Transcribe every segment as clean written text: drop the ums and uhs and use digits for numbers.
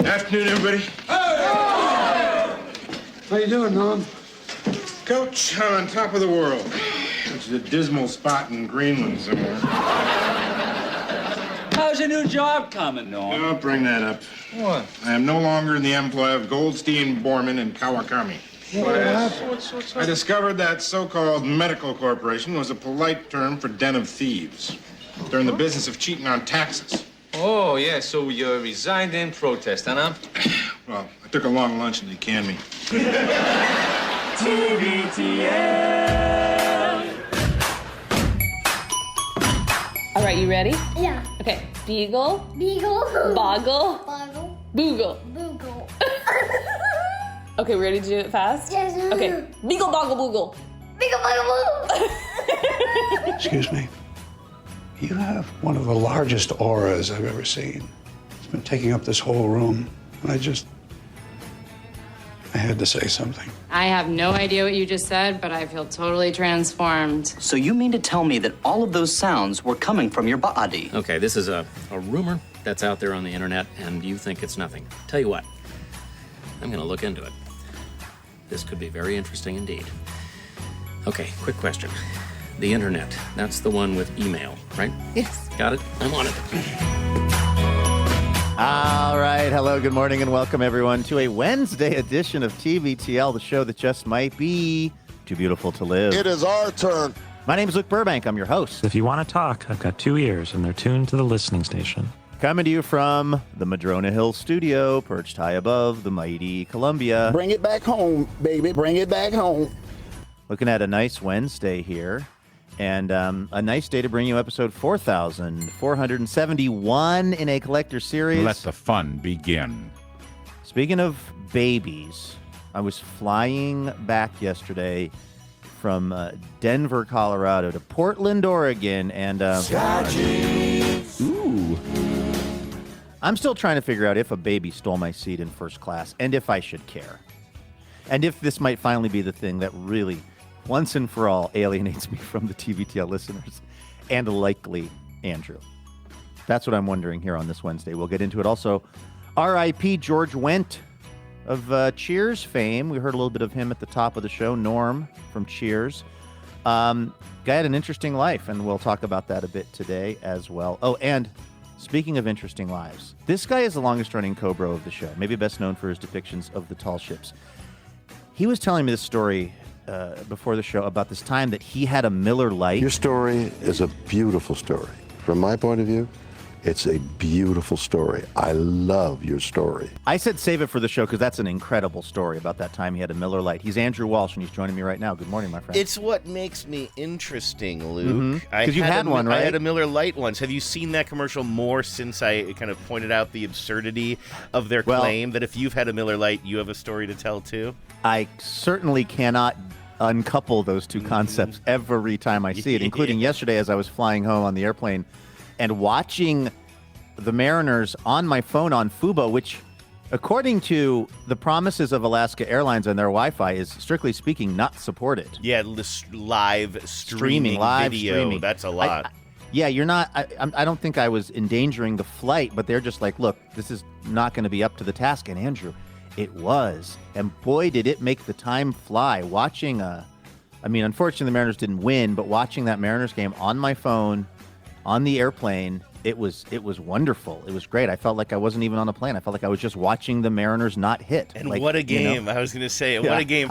Afternoon, everybody. How you doing, Norm? Coach, I'm on top of the world, which is a dismal spot in Greenland somewhere. How's your new job coming, Norm? Don't bring that up. What? I am no longer in the employ of Goldstein, Borman, and Kawakami. What? I discovered that so-called medical corporation was a polite term for den of thieves. They're in the business of cheating on taxes. Oh, yeah, so you resigned in protest, huh? Well, I took a long lunch and they canned me. All right, you ready? Yeah. Okay. Beagle, Beagle. boggle, Boggle. boogle. Boogle. Okay, we ready to do it fast? Yes. Okay. Beagle, boggle, boogle. Beagle, boggle, boogle. Excuse me. You have one of the largest auras I've ever seen. It's been taking up this whole room. And I had to say something. I have no idea what you just said, but I feel totally transformed. So you mean to tell me that all of those sounds were coming from your body? Okay, this is a rumor that's out there on the internet, and you think it's nothing. Tell you what, I'm gonna look into it. This could be very interesting indeed. Okay, quick question. The internet, that's the one with email, right? Yes. Got it? I'm on it. All right. Hello, good morning, and welcome, everyone, to a Wednesday edition of TVTL, the show that just might be too beautiful to live. It is our turn. My name is Luke Burbank. I'm your host. If you want to talk, I've got 2 ears, and they're tuned to the listening station. Coming to you from the Madrona Hill studio, perched high above the mighty Columbia. Bring it back home, baby. Bring it back home. Looking at a nice Wednesday here. And a nice day to bring you episode 4,471 in a collector series. Let the fun begin. Speaking of babies, I was flying back yesterday from Denver, Colorado to Portland, Oregon, and I'm still trying to figure out if a baby stole my seat in first class and if I should care. And if this might finally be the thing that really, once and for all, alienates me from the TVTL listeners, and likely Andrew. That's what I'm wondering here on this Wednesday. We'll get into it. Also, R.I.P. George Wendt of Cheers fame. We heard a little bit of him at the top of the show. Norm from Cheers. Guy had an interesting life, and we'll talk about that a bit today as well. Oh, and speaking of interesting lives, this guy is the longest-running Cobra of the show, maybe best known for his depictions of the tall ships. He was telling me this story before the show about this time that he had a Miller Lite. Your story is a beautiful story. From my point of view, it's a beautiful story. I love your story. I said save it for the show because that's an incredible story about that time he had a Miller Lite. He's Andrew Walsh, and he's joining me right now. Good morning, my friend. It's what makes me interesting, Luke. Because you had one, right? I had a Miller Lite once. Have you seen that commercial more since I kind of pointed out the absurdity of their claim that if you've had a Miller Lite, you have a story to tell, too? I certainly cannot uncouple those two concepts every time I see it, including yesterday as I was flying home on the airplane and watching the Mariners on my phone on Fubo, which, according to the promises of Alaska Airlines and their Wi-Fi, is, strictly speaking, not supported. Yeah, live streaming video. Streaming. That's a lot. You're not. I don't think I was endangering the flight, but they're just like, look, this is not going to be up to the task. And Andrew, it was. And boy, did it make the time fly. Watching, unfortunately, the Mariners didn't win, but watching that Mariners game on my phone, on the airplane, it was wonderful. It was great. I felt like I wasn't even on a plane. I felt like I was just watching the Mariners not hit. And what a game. I was going to say, what a game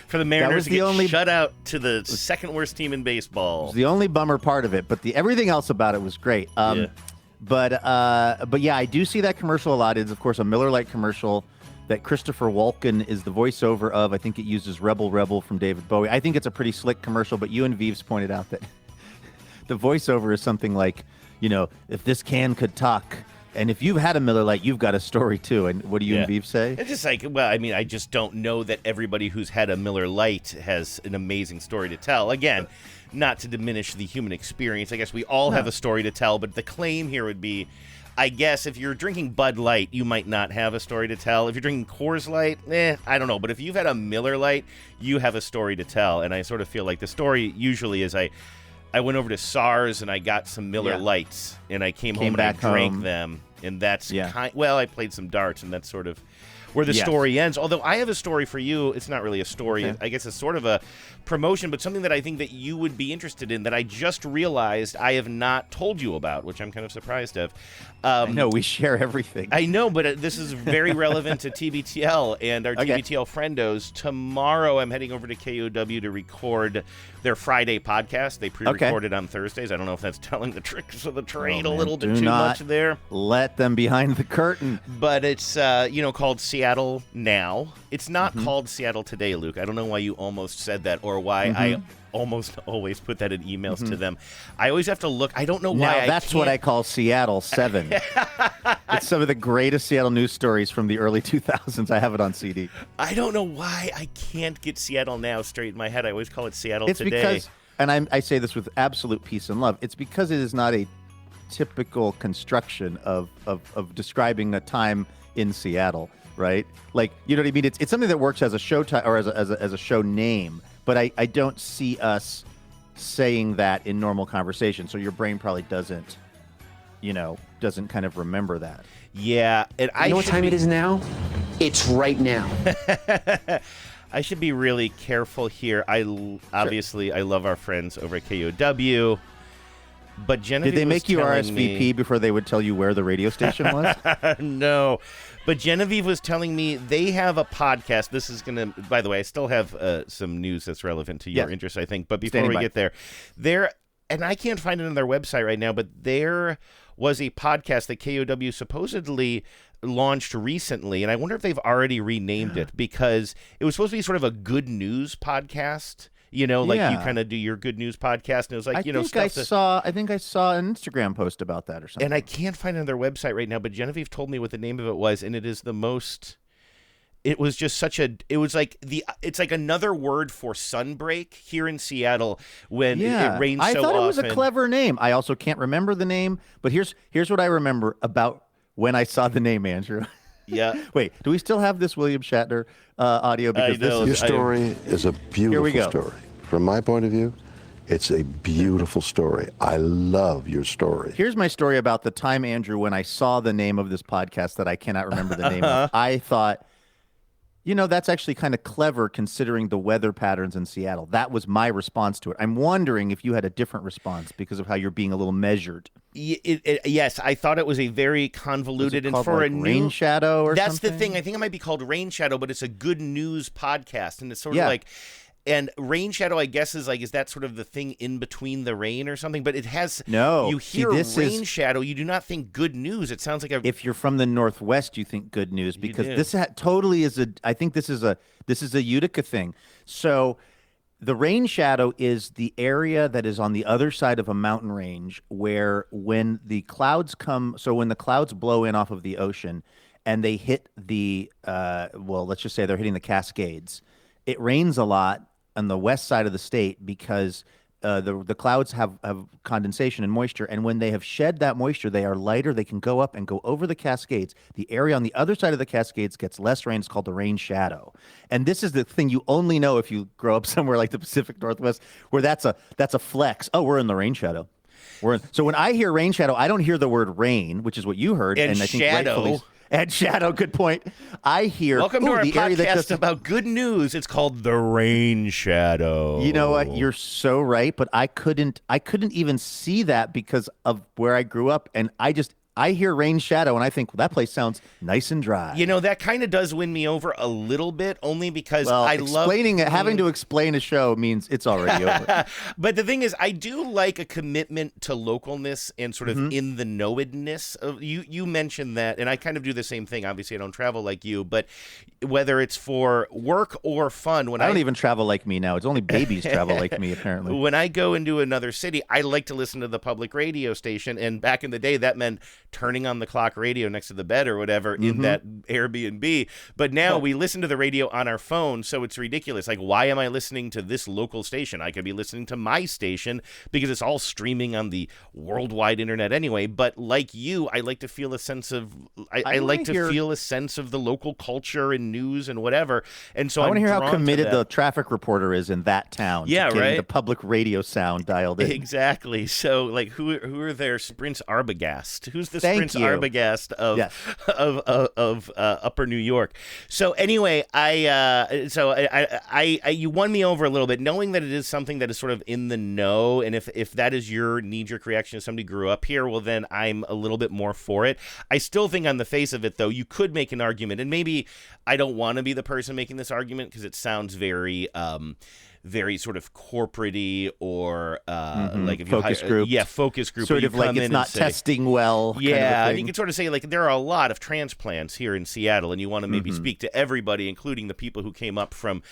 for the Mariners to get shut out to the second worst team in baseball. It was the only bummer part of it, but everything else about it was great. But yeah, I do see that commercial a lot. It's, of course, a Miller Lite commercial that Christopher Walken is the voiceover of. I think it uses Rebel Rebel from David Bowie. I think it's a pretty slick commercial, but you and Vives pointed out that the voiceover is something like, if this can could talk, and if you've had a Miller Lite, you've got a story too. And what do you and Vives say? It's just like, I just don't know that everybody who's had a Miller Lite has an amazing story to tell. Again, not to diminish the human experience. I guess we all have a story to tell, but the claim here would be, I guess if you're drinking Bud Light, you might not have a story to tell. If you're drinking Coors Light, I don't know. But if you've had a Miller Lite, you have a story to tell. And I sort of feel like the story usually is I went over to SARS and I got some Miller Lights, and I came home and I drank them. And that's Yeah. well, I played some darts, and that's sort of where the Yes. story ends. Although I have a story for you. It's not really a story. Okay. I guess it's sort of a promotion, but something that I think that you would be interested in that I just realized I have not told you about, which I'm kind of surprised of. I know, we share everything. I know, but this is very relevant to TBTL and our Okay. TBTL friendos. Tomorrow, I'm heading over to KOW to record their Friday podcast. They pre-recorded on Thursdays. I don't know if that's telling the tricks of the trade a little bit Do too not much there. Let them behind the curtain. But it's called Seattle Now. It's not called Seattle Today, Luke. I don't know why you almost said that or why I almost always put that in emails to them. I always have to look. I don't know why. Now, that's what I call Seattle 7. It's some of the greatest Seattle news stories from the early 2000s. I have it on CD. I don't know why I can't get Seattle Now straight in my head. I always call it Seattle It's Today. because, and I say this with absolute peace and love, it's because it is not a typical construction of describing a time in Seattle, right? Like, you know what I mean? It's something that works as a show or as a show name, but I don't see us saying that in normal conversation. So your brain probably doesn't kind of remember that. Yeah. And You know what time it is now? It's right now. I should be really careful here. Obviously, I love our friends over at KOW. But Genevieve Did they make was you telling RSVP before they would tell you where the radio station was? No. But Genevieve was telling me they have a podcast. This is going to, by the way, I still have some news that's relevant to your interest, I think. But before we get there, and I can't find it on their website right now, but there was a podcast that KOW supposedly launched recently, and I wonder if they've already renamed it, because it was supposed to be sort of a good news podcast. You know, like you kind of do your good news podcast, and it was like, I think I saw an Instagram post about that or something. And I can't find it on their website right now, but Genevieve told me what the name of it was, and it is the most. It was just it's like another word for sunbreak here in Seattle when it rains so often. I thought it was a clever name. I also can't remember the name, but here's what I remember about when I saw the name, Andrew. Yeah. Wait, do we still have this William Shatner audio? Because Your story is a beautiful story. From my point of view, it's a beautiful story. I love your story. Here's my story about the time, Andrew, when I saw the name of this podcast that I cannot remember the name of. I thought, that's actually kind of clever considering the weather patterns in Seattle. That was my response to it. I'm wondering if you had a different response because of how you're being a little measured. Yes, I thought it was a very convoluted and for a Rain Shadow or that's something? the thing. I think it might be called Rain Shadow, but it's a good news podcast, and it's sort of like. And Rain Shadow, I guess, is that sort of the thing in between the rain or something? But it has you hear Rain Shadow, you do not think good news. It sounds like if you're from the Northwest, you think good news because this totally is I think this is a Utica thing. So the Rain Shadow is the area that is on the other side of a mountain range where when the clouds when the clouds blow in off of the ocean and they hit let's just say they're hitting the Cascades, it rains a lot on the west side of the state because the clouds have condensation and moisture, and when they have shed that moisture, they are lighter. They can go up and go over the Cascades. The area on the other side of the Cascades gets less rain. It's called the Rain Shadow, and this is the thing you only know if you grow up somewhere like the Pacific Northwest, where that's a flex. Oh, we're in the Rain Shadow. So when I hear Rain Shadow, I don't hear the word rain, which is what you heard, and I think rightfully. And Shadow, good point. I hear. Welcome to our the area podcast about good news. It's called The Rain Shadow. You know what? You're so right, but I couldn't even see that because of where I grew up, and I hear Rain Shadow, and I think, well, that place sounds nice and dry. That kind of does win me over a little bit, only because having to explain a show means it's already over. But the thing is, I do like a commitment to localness and sort of in the knowedness. You mentioned that, and I kind of do the same thing. Obviously, I don't travel like you, but whether it's for work or fun, I don't even travel like me now. It's only babies travel like me, apparently. When I go into another city, I like to listen to the public radio station, and back in the day, that meant turning on the clock radio next to the bed or whatever in that Airbnb. But now we listen to the radio on our phone, so it's ridiculous. Like, why am I listening to this local station? I could be listening to my station because it's all streaming on the worldwide internet anyway. But like you, I like to feel a sense of feel a sense of the local culture and news and whatever. And so I want to hear how committed the traffic reporter is in that town. Yeah, to getting right. The public radio sound dialed in. Exactly. So, like, who are their Prince Arbogast? Who's the Thank Prince you. Arbogast of Yes. of Upper New York. So anyway, you won me over a little bit, knowing that it is something that is sort of in the know, and if that is your knee-jerk reaction if somebody grew up here, well, then I'm a little bit more for it. I still think on the face of it, though, you could make an argument, and maybe I don't want to be the person making this argument because it sounds very sort of corporate-y or like if you focus group. Yeah, focus group. Sort you of like come it's in not and say, testing well. yeah, kind of a and thing. you can sort of say like there are a lot of transplants here in Seattle, and you want to maybe speak to everybody, including the people who came up from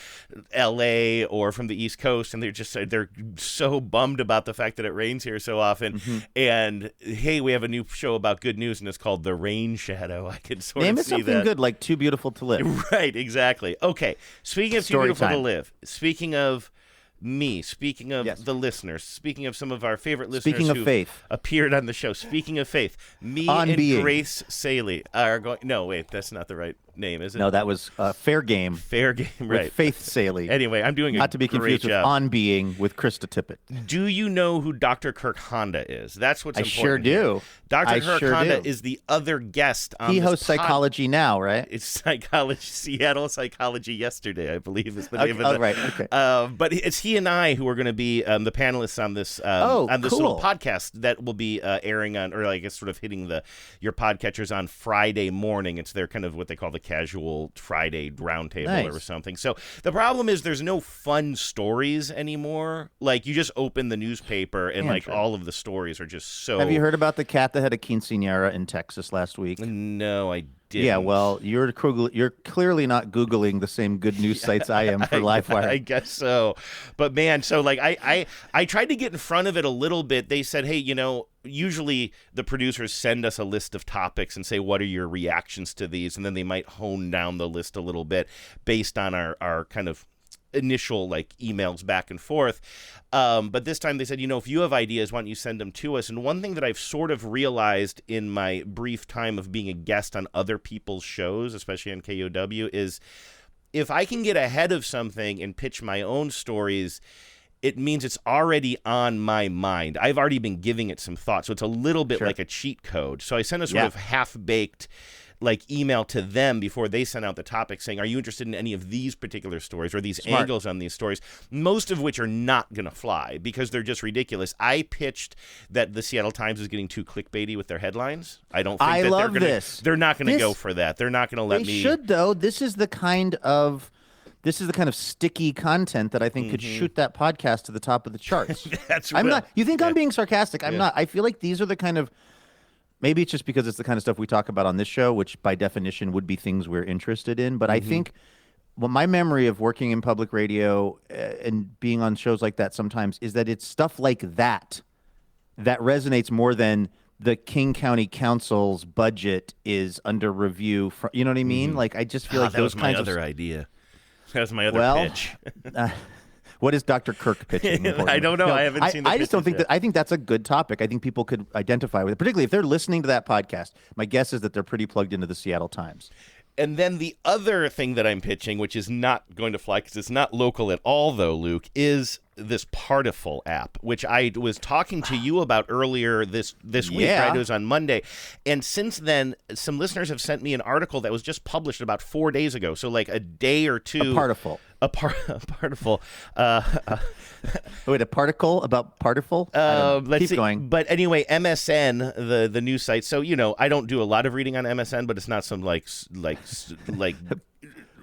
L.A. or from the East Coast, and they're so bummed about the fact that it rains here so often. And hey, we have a new show about good news, and it's called The Rain Shadow. I can sort Name of is see something that. good, like Too Beautiful to Live. Right, exactly. Okay, speaking of Too Story Beautiful to time. Live, speaking of me, speaking of the listeners, speaking of some of our favorite listeners Speaking of who faith. appeared on the show, speaking of faith, me On and Being. Grace Saley are going. No, wait, that's not the right name, is it? No, that was Fair Game. Fair Game, right. With Faith Saley. Anyway, I'm doing a Not to be great confused with job. On Being with Krista Tippett. Do you know who Dr. Kirk Honda is? That's what's I important. sure do. here. Dr. I Kirk sure Honda do. is the other guest on He this hosts Psychology Now, right? It's Psychology, Seattle Psychology Yesterday, I believe is the Okay, name of it. right, okay. But it's he and I who are going to be the panelists on this Oh, on this cool. little podcast that will be airing on, or I guess sort of hitting your podcatchers on Friday morning. It's their kind of what they call the casual Friday roundtable Nice. or something. So the problem is there's no fun stories anymore. Like you just open the newspaper and like Andrew. all of the stories are just so. Have you heard about the cat that had a quinceañera in Texas last week? No, I didn't. Yeah, well, you're clearly not Googling the same good news sites I am for Livewire. I guess so. But man, so like I tried to get in front of it a little bit. They said, hey, usually the producers send us a list of topics and say, what are your reactions to these? And then they might hone down the list a little bit based on our kind of initial like emails back and forth. But this time they said, if you have ideas, why don't you send them to us? And one thing that I've sort of realized in my brief time of being a guest on other people's shows, especially on KOW, is if I can get ahead of something and pitch my own stories, it means it's already on my mind. I've already been giving it some thought. So it's a little bit like a cheat code. So I sent a sort of half-baked email to them before they sent out the topic saying, are you interested in any of these particular stories or these angles on these stories, most of which are not going to fly because they're just ridiculous. I pitched that the Seattle Times is getting too clickbaity with their headlines. I don't think they're not going to go for that. They're not going to let me. They should, though. This is the kind of sticky content that I think could shoot that podcast to the top of the charts. That's I'm not. You think I'm being sarcastic? I'm not. I feel like these are the kind of. Maybe it's just because it's the kind of stuff we talk about on this show, which by definition would be things we're interested in. But I think my memory of working in public radio and being on shows like that sometimes is that it's stuff like that resonates more than the King County Council's budget is under review. You know what I mean? Like, I just feel like that those was my kinds other of idea. That was my other pitch. What is Dr. Kirk pitching? I don't know. I haven't seen the I just don't think pitches that. I think that's a good topic. I think people could identify with it, particularly if they're listening to that podcast. My guess is that they're pretty plugged into the Seattle Times. And then the other thing that I'm pitching, which is not going to fly because it's not local at all, though, Luke, is this Partiful app, which I was talking to you about earlier this week, right? It was on Monday. And since then, some listeners have sent me an article that was just published about 4 days ago. So like a day or two. A Partiful. A Partiful. Wait, a particle about Partiful? Let's Keep see. going. But anyway, MSN, the news site. So, I don't do a lot of reading on MSN, but it's not some like.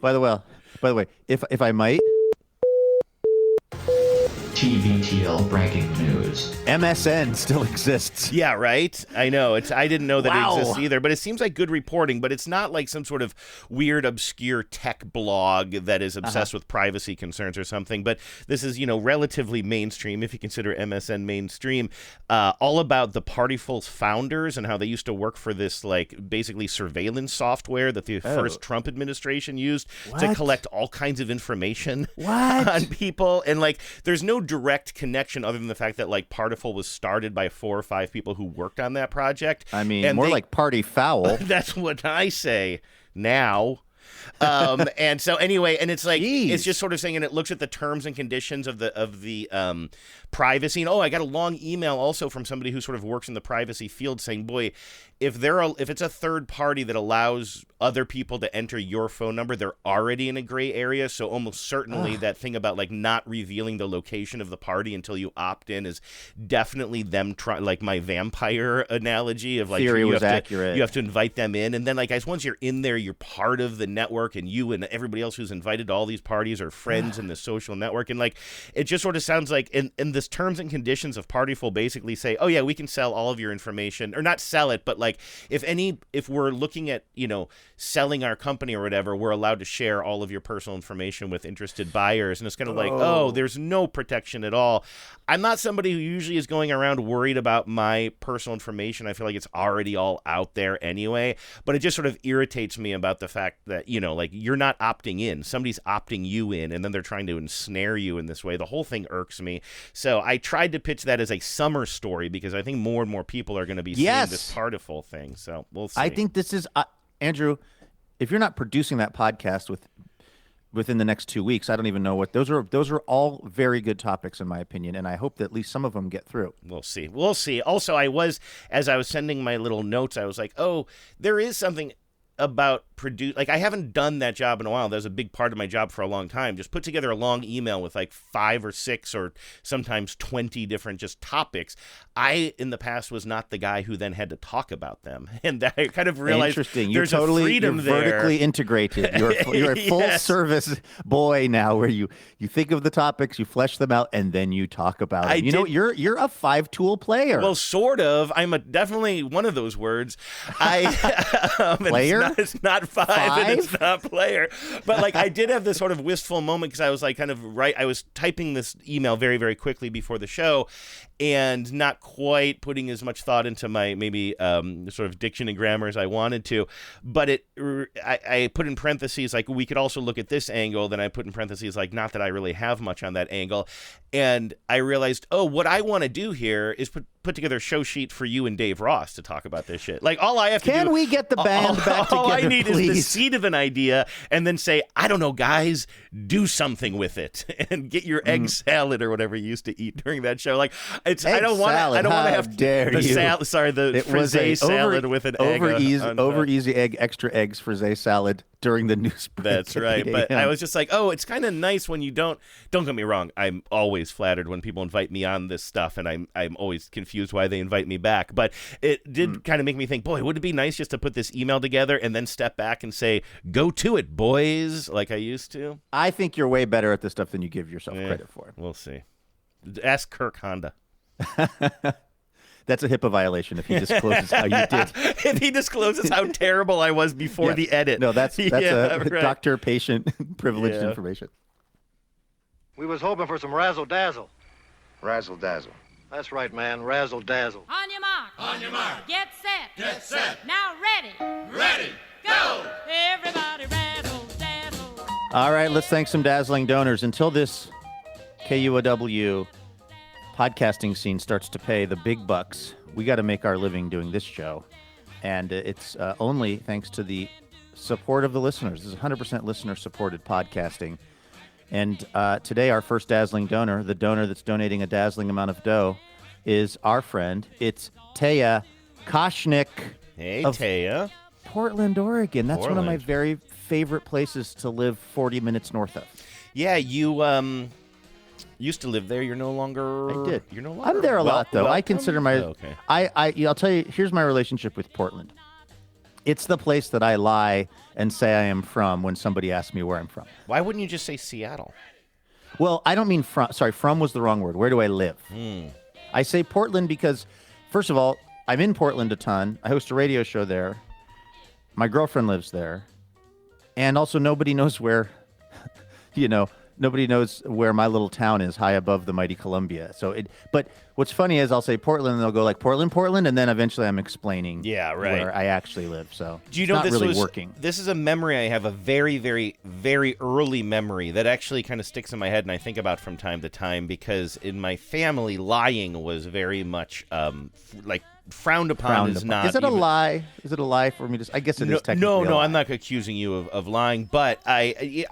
By the way, if I might. TVTL breaking news. MSN still exists. Yeah, right? I know. I didn't know that Wow. it exists either, but it seems like good reporting, but it's not like some sort of weird, obscure tech blog that is obsessed with privacy concerns or something, but this is, relatively mainstream, if you consider MSN mainstream, all about the Partiful's founders and how they used to work for this, like, basically surveillance software that the first Trump administration used to collect all kinds of information on people. And, like, there's no direct connection other than the fact that like Partiful was started by 4 or 5 people who worked on that project. I mean, and more like party foul. That's what I say now. And so anyway, and it's like it's just sort of saying, and it looks at the terms and conditions of the privacy. And I got a long email also from somebody who sort of works in the privacy field saying, boy, if it's a third party that allows other people to enter your phone number, they're already in a gray area. So almost certainly that thing about like not revealing the location of the party until you opt in is definitely them trying, like my vampire analogy of like theory was accurate. You have to invite them in, and then like guys, once you're in there, you're part of the network, and you and everybody else who's invited to all these parties are friends in the social network, and like it just sort of sounds like in this terms and conditions of Partyful basically say, oh yeah, we can sell all of your information, or not sell it, but like if we're looking at selling our company or whatever, we're allowed to share all of your personal information with interested buyers, and it's kind of like, oh, there's no protection at all. I'm not somebody who usually is going around worried about my personal information. I feel like it's already all out there anyway, but it just sort of irritates me about the fact that, like you're not opting in. Somebody's opting you in, and then they're trying to ensnare you in this way. The whole thing irks me. So I tried to pitch that as a summer story because I think more and more people are going to be seeing this Partyful thing. So we'll see. I think this is, Andrew, if you're not producing that podcast within the next 2 weeks, I don't even know what those are all very good topics in my opinion, and I hope that at least some of them get through. We'll see. Also, as I was sending my little notes, I was like, oh, there is something about I haven't done that job in a while. That was a big part of my job for a long time. Just put together a long email with like 5 or 6 or sometimes 20 different just topics. I, in the past, was not the guy who then had to talk about them. And I kind of realized there's a freedom there. You're vertically integrated. You're a full service boy now where you think of the topics, you flesh them out, and then you talk about them. You're a 5-tool player. Well, sort of. I'm definitely one of those words. Player? It's not 5 and it's not player. But like I did have this sort of wistful moment because I was like I was typing this email very, very quickly before the show and not quite putting as much thought into my maybe sort of diction and grammar as I wanted to. But I put in parentheses like we could also look at this angle. Then I put in parentheses like not that I really have much on that angle. And I realized, what I want to do here is put together a show sheet for you and Dave Ross to talk about this shit. Like all I have to do. Can we get the band back together, all I need please? is the seed of an idea, and then say, I don't know, guys, do something with it, and get your egg salad or whatever you used to eat during that show. Like it's egg I don't want to have dare the you. the frisee salad with an egg. Over easy egg, extra eggs frisee salad during the news break. That's right. But I was just like, it's kind of nice when you don't get me wrong. I'm always flattered when people invite me on this stuff, and I'm always confused why they invite me back. But it did kind of make me think, boy, would it be nice just to put this email together and then step back and say, go to it, boys, like I used to? I think you're way better at this stuff than you give yourself credit for. We'll see. Ask Kirk Honda. That's a HIPAA violation if he discloses how you did. If he discloses how terrible I was before the edit. No, that's doctor-patient privileged information. We was hoping for some razzle-dazzle. Razzle-dazzle. That's right, man, razzle-dazzle. On your mark. On your mark. Get set. Get set. Now ready. Ready. Go. Everybody razzle dazzle. All right, let's thank some dazzling donors. Until this KUOW podcasting scene starts to pay the big bucks, we got to make our living doing this show. And it's only thanks to the support of the listeners. This is 100% listener-supported podcasting. And today, our first dazzling donor, the donor that's donating a dazzling amount of dough, is our friend. It's Taya Koshnik. Hey, Taya. Portland, Oregon. That's one of my very favorite places to live 40 minutes north of. Yeah, you used to live there. You're no longer. I did. You're no longer. I'm there a lot, though. I consider my. Okay. I'll tell you. Here's my relationship with Portland. It's the place that I lie and say I am from when somebody asks me where I'm from. Why wouldn't you just say Seattle? Well, I don't mean from. Sorry, from was the wrong word. Where do I live? I say Portland because, first of all, I'm in Portland a ton. I host a radio show there. My girlfriend lives there. And also nobody knows where, nobody knows where my little town is high above the mighty Columbia. But what's funny is I'll say Portland, and they'll go like Portland, and then eventually I'm explaining where I actually live. So do you know it's not this really was working. This is a memory I have, a very, very, very early memory that actually kind of sticks in my head and I think about from time to time because in my family, lying was very much like frowned upon is not. Is it a lie? Is it a lie for me to? I guess it is technically. No, a lie. I'm not accusing you of lying, but I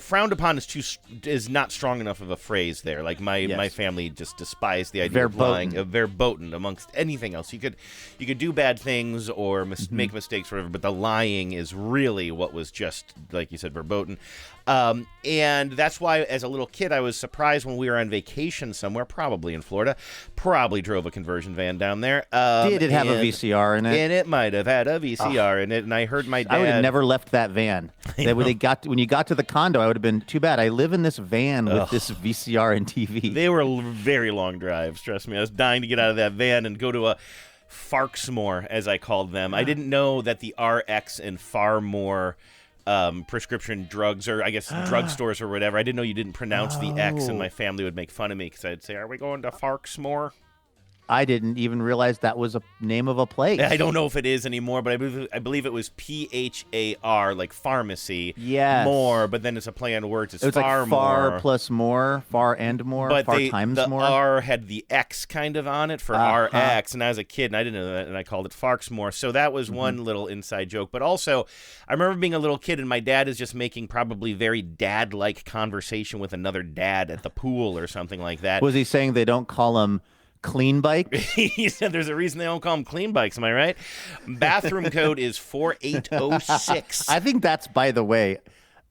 frowned upon is not strong enough of a phrase there. Like my family just despised the idea of lying, verboten amongst anything else. You could do bad things or make mistakes, whatever, but the lying is really what was just like you said, verboten. And that's why, as a little kid, I was surprised when we were on vacation somewhere, probably in Florida. Probably drove a conversion van down there. Did it have a VCR in it? And it might have had a VCR in it. And I heard my dad. I would have never left that van. When you got to the condo, I would have been too bad. I live in this van with this VCR and TV. They were very long drives. Trust me, I was dying to get out of that van and go to a Farksmore, as I called them. I didn't know that the RX and far more. Prescription drugs, or I guess drugstores or whatever. I didn't know you didn't pronounce the X, and my family would make fun of me because I'd say, "Are we going to Farksmore?" I didn't even realize that was a name of a place. I don't know if it is anymore, but I believe it was PHAR, like pharmacy. Yes. More, but then it's a play on words. It's it was far like more. far plus more, far and more, but far times the more. R had the X kind of on it for RX, and I was a kid, and I didn't know that, and I called it Farksmore. So that was one little inside joke. But also, I remember being a little kid, and my dad is just making probably very dad-like conversation with another dad at the pool or something like that. Was he saying they don't call him clean bike? He said there's a reason they don't call them clean bikes. Am I right? Bathroom code is 4806. I think that's, by the way,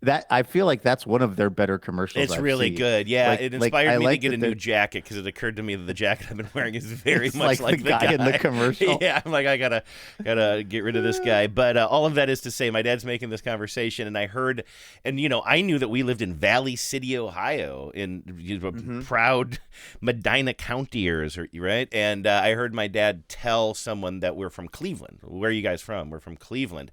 that I feel like that's one of their better commercials. It's really good. Yeah, it inspired me to get a new new jacket because it occurred to me that the jacket I've been wearing is very like much like the guy in the commercial. Yeah, I'm like, I gotta get rid of this guy. But all of that is to say, my dad's making this conversation, and I heard, and I knew that we lived in Valley City, Ohio, in proud Medina Countyers, right? And I heard my dad tell someone that we're from Cleveland. Where are you guys from? We're from Cleveland,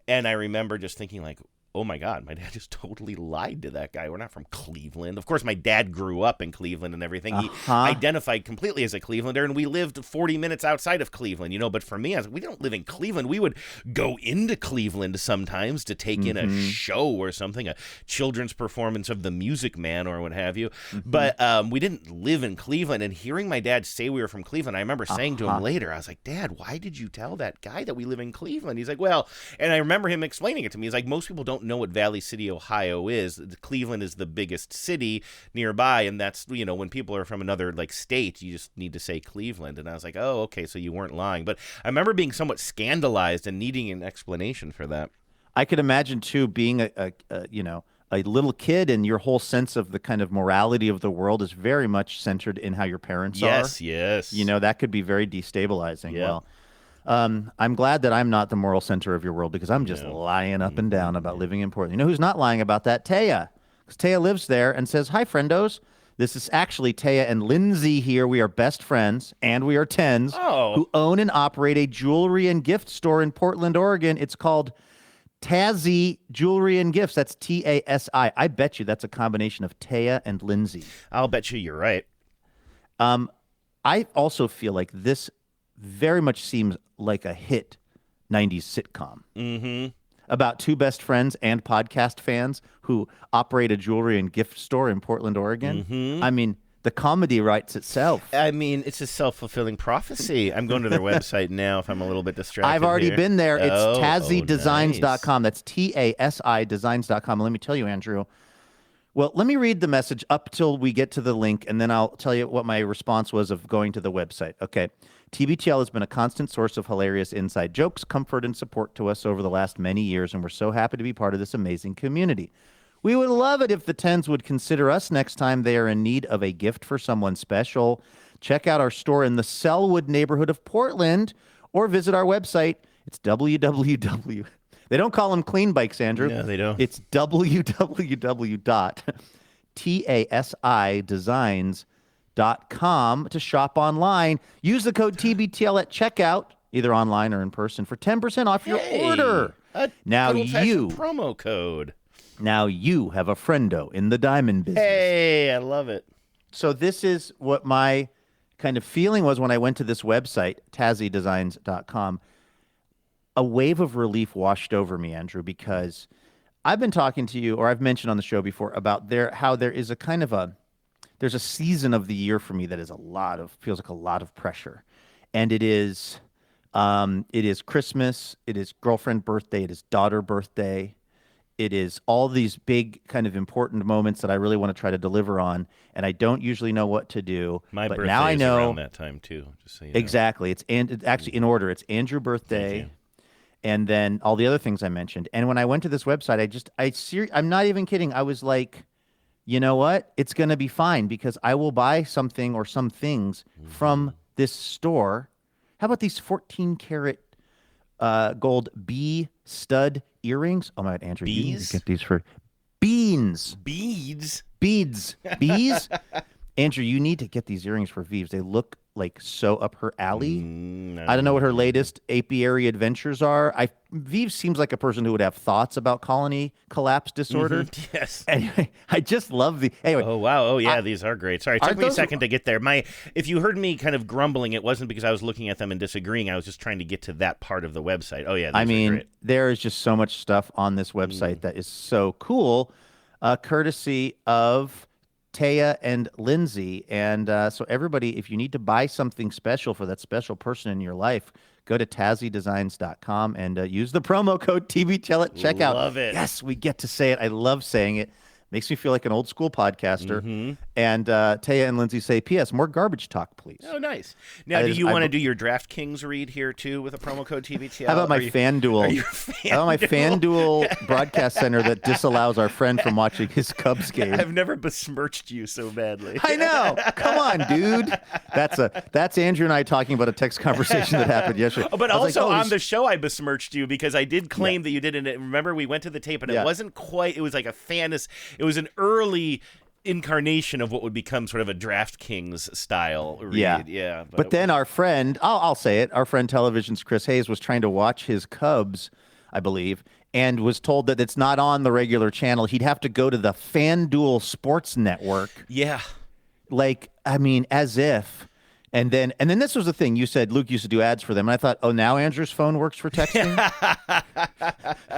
and I remember just thinking like, oh my God, my dad just totally lied to that guy. We're not from Cleveland. Of course, my dad grew up in Cleveland and everything. He identified completely as a Clevelander, and we lived 40 minutes outside of Cleveland, But for me, I was like, we don't live in Cleveland. We would go into Cleveland sometimes to take in a show or something, a children's performance of The Music Man or what have you. But we didn't live in Cleveland. And hearing my dad say we were from Cleveland, I remember saying to him later, I was like, Dad, why did you tell that guy that we live in Cleveland? He's like, well, and I remember him explaining it to me. He's like, most people don't know what Valley City, Ohio is. Cleveland is the biggest city nearby, and that's, when people are from another state, you just need to say Cleveland. And I was like, oh, okay, so you weren't lying. But I remember being somewhat scandalized and needing an explanation for that. I could imagine too being a little kid, and your whole sense of the kind of morality of the world is very much centered in how your parents are. Yes. That could be very destabilizing. Yeah. Well, I'm glad that I'm not the moral center of your world, because I'm just lying up and down about living in Portland. You know who's not lying about that? Taya. Because Taya lives there and says, hi, friendos. This is actually Taya and Lindsay here. We are best friends, and we are 10s who own and operate a jewelry and gift store in Portland, Oregon. It's called Tazzy Jewelry and Gifts. That's Tasi. I bet you that's a combination of Taya and Lindsay. I'll bet you you're right. I also feel like this very much seems like a hit 90s sitcom about two best friends and podcast fans who operate a jewelry and gift store in Portland, Oregon. I mean, the comedy writes itself. I mean, it's a self-fulfilling prophecy. I'm going to their website now if I'm a little bit distracted. I've already been there. It's tazzydesigns.com. Nice. That's Tasi designs.com. Let me tell you, Andrew. Well, let me read the message up till we get to the link, and then I'll tell you what my response was of going to the website. Okay. TBTL has been a constant source of hilarious inside jokes, comfort, and support to us over the last many years, and we're so happy to be part of this amazing community. We would love it if the 10s would consider us next time they are in need of a gift for someone special. Check out our store in the Sellwood neighborhood of Portland, or visit our website. It's www. They don't call them clean bikes, Andrew. No, they don't. It's www.tasidesigns.com to shop online. Use the code TBTL at checkout, either online or in person, for 10% off your order. Now you promo code. Now you have a friendo in the diamond business. Hey, I love it. So this is what my kind of feeling was when I went to this website, tazzydesigns.com. A wave of relief washed over me, Andrew, because I've been talking to you, or I've mentioned on the show before, about how there is a kind of there's a season of the year for me that is feels like a lot of pressure. And it is It is Christmas. It is girlfriend birthday. It is daughter birthday. It is all these big kind of important moments that I really want to try to deliver on, and I don't usually know what to do. My but birthday now I is know around that time too. Just so you know. exactly. It's actually in order. It's Andrew birthday, and then all the other things I mentioned. And when I went to this website, I'm not even kidding. I was like, you know what? It's going to be fine because I will buy something or some things from this store. How about these 14 karat gold B stud earrings? Oh my God, Andrew, you need to get these for beans. Beads? Beads. Bees? Andrew, you need to get these earrings for Vives. They look like so up her alley. I don't know what her latest apiary adventures are. Vives seems like a person who would have thoughts about colony collapse disorder. Yes. Anyway, I just love the. Anyway. Oh wow. Oh yeah. These are great. Sorry, it took me a those- second to get there. If you heard me kind of grumbling, it wasn't because I was looking at them and disagreeing. I was just trying to get to that part of the website. Oh yeah. These I are mean, great. there is just so much stuff on this website that is so cool, courtesy of Taya and Lindsay. And so everybody, if you need to buy something special for that special person in your life, go to TazzyDesigns.com and use the promo code TBTL at checkout. Love it. Yes, we get to say it. I love saying it. Makes me feel like an old school podcaster. And Taya and Lindsay say, P.S. More garbage talk, please. Oh, nice. Now, do you want to do your DraftKings read here, too, with a promo code TBTL? How about my FanDuel? How about my FanDuel broadcast center that disallows our friend from watching his Cubs game? I've never besmirched you so badly. I know. Come on, dude. That's Andrew and I talking about a text conversation that happened yesterday. But I was also like, on the show, I besmirched you because I did claim that you didn't. Remember, we went to the tape and it wasn't quite. It was like a fantasy. It was an early incarnation of what would become sort of a DraftKings style read. Yeah. But then our friend, I'll say it, our friend Television's Chris Hayes was trying to watch his Cubs, I believe, and was told that it's not on the regular channel. He'd have to go to the FanDuel Sports Network. Yeah. Like, I mean, as if. And then this was the thing. You said Luke used to do ads for them. And I thought, oh, now Andrew's phone works for texting?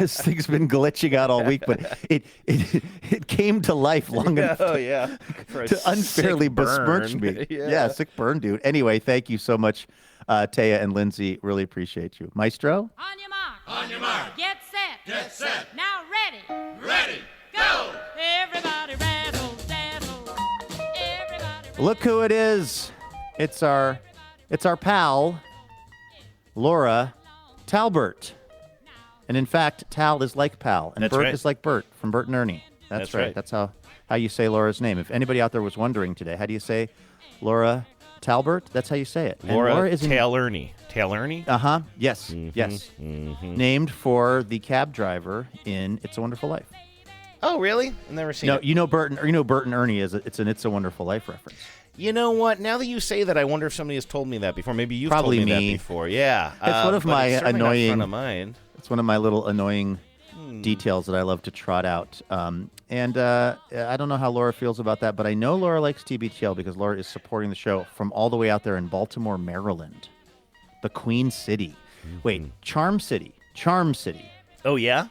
This thing's been glitching out all week, but it came to life long enough to unfairly besmirch me. Yeah, sick burn, dude. Anyway, thank you so much, Taya and Lindsay. Really appreciate you. Maestro? On your mark. On your mark. Get set. Get set. Now ready. Ready. Go. Everybody razzle dazzle. Everybody. Look who it is. It's our pal, Laura Talbert. And in fact, Tal is like Pal, and That's Bert right. is like Bert from Bert and Ernie. That's right. That's how you say Laura's name. If anybody out there was wondering today, how do you say Laura Talbert? That's how you say it. And Laura is Tail-Ernie. Tail-Ernie? Uh-huh. Yes. Yes. Named for the cab driver in It's a Wonderful Life. Oh, really? I've never seen No, it. you know Bert and Ernie is it's an It's a Wonderful Life reference. You know what? Now that you say that, I wonder if somebody has told me that before. Maybe you've Probably told me me. that before. Yeah. It's one of but my it's certainly not annoying. front of mind. It's one of my little annoying details that I love to trot out. And I don't know how Laura feels about that, but I know Laura likes TBTL because Laura is supporting the show from all the way out there in Baltimore, Maryland, the Queen City. Wait, Charm City. Oh, yeah?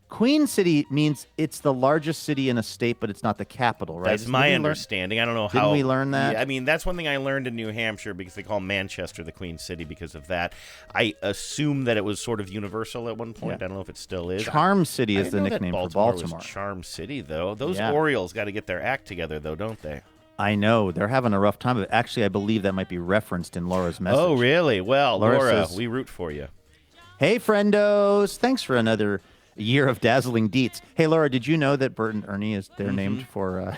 Queen City means it's the largest city in a state, but it's not the capital, right? That's my understanding. I don't know how. Didn't we learn that? Yeah, I mean, that's one thing I learned in New Hampshire because they call Manchester the Queen City because of that. I assume that it was sort of universal at one point. Yeah. I don't know if it still is. Charm City is the didn't know that nickname for Baltimore Baltimore. was Charm City, though. Those Yeah. Orioles got to get their act together, though, don't they? I know. They're having a rough time. But actually, I believe that might be referenced in Laura's message. Oh, really? Well, Laura Laura, says, we root for you. Hey, friendos. Thanks for another year of dazzling deets. Hey, Laura, did you know that Bert and Ernie is they're named for...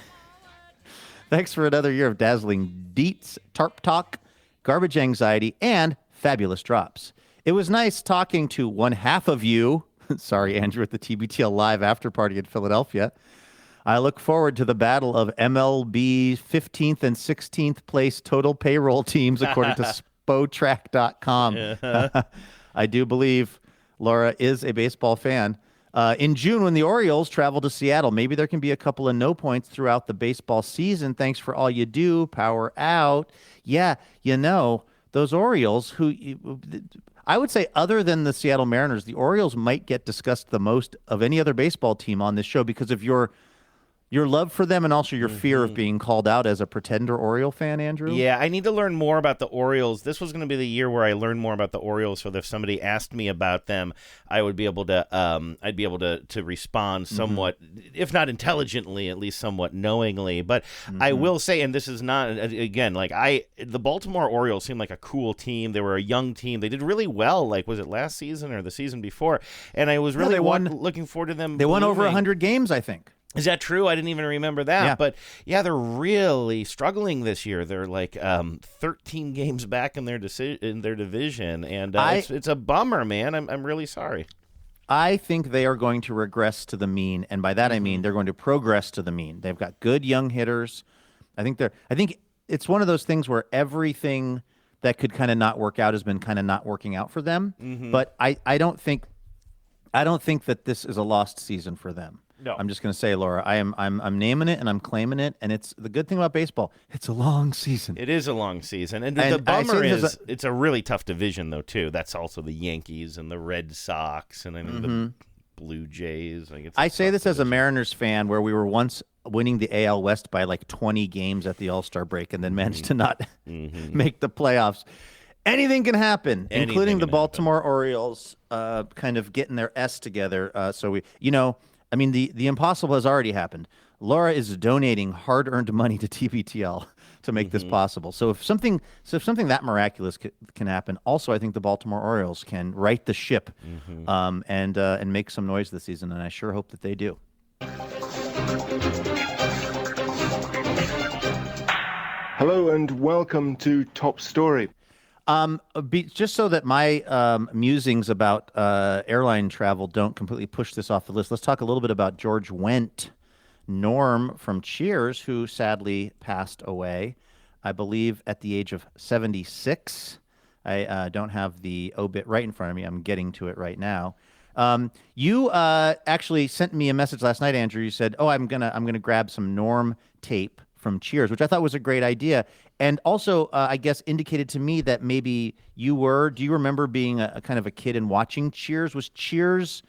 Thanks for another year of dazzling deets, tarp talk, garbage anxiety, and fabulous drops. It was nice talking to one half of you. Sorry, Andrew, at the TBTL Live after party in Philadelphia. I look forward to the battle of MLB 15th and 16th place total payroll teams, according to Spotrac.com. I do believe Laura is a baseball fan. In June, when the Orioles travel to Seattle, maybe there can be a couple of no points throughout the baseball season. Thanks for all you do. Power out. Yeah, you know, those Orioles, I would say other than the Seattle Mariners, the Orioles might get discussed the most of any other baseball team on this show because of your Your love for them and also your fear of being called out as a pretender Oriole fan, Andrew? Yeah, I need to learn more about the Orioles. This was going to be the year where I learned more about the Orioles, so that if somebody asked me about them, I would be able to, I'd be able to respond somewhat, if not intelligently, at least somewhat knowingly. But I will say, and this is not, again, like the Baltimore Orioles seemed like a cool team. They were a young team. They did really well. Like, was it last season or the season before? And I was really looking forward to them. They won over 100 games, I think. Is that true? I didn't even remember that. Yeah. But yeah, they're really struggling this year. They're like 13 games back in their division, and it's a bummer, man. I'm really sorry. I think they are going to regress to the mean, and by that I mean they're going to progress to the mean. They've got good young hitters. I think it's one of those things where everything that could kind of not work out has been kind of not working out for them. But I don't think that this is a lost season for them. No. I'm just going to say, Laura, I'm naming it and I'm claiming it, and it's the good thing about baseball. It's a long season. It is a long season, and the bummer is it's a really tough division though too. That's also the Yankees and the Red Sox, and I mean the Blue Jays. I say this as a Mariners fan, where we were once winning the AL West by like 20 games at the All-Star break, and then managed to not make the playoffs. Anything can happen, including the Baltimore Orioles kind of getting their S together. I mean, the impossible has already happened. Laura is donating hard-earned money to TBTL to make this possible. So if something that miraculous can happen, also I think the Baltimore Orioles can right the ship and make some noise this season, and I sure hope that they do. Hello and welcome to Top Story. Just so that my musings about airline travel don't completely push this off the list, let's talk a little bit about George Wendt, Norm from Cheers, who sadly passed away, I believe, at the age of 76. I don't have the obit right in front of me. I'm getting to it right now. You actually sent me a message last night, Andrew. You said, "Oh, I'm gonna grab some Norm tape from Cheers," which I thought was a great idea. And also, I guess, indicated to me that maybe you were. Do you remember being a kind of a kid and watching Cheers? Was Cheers,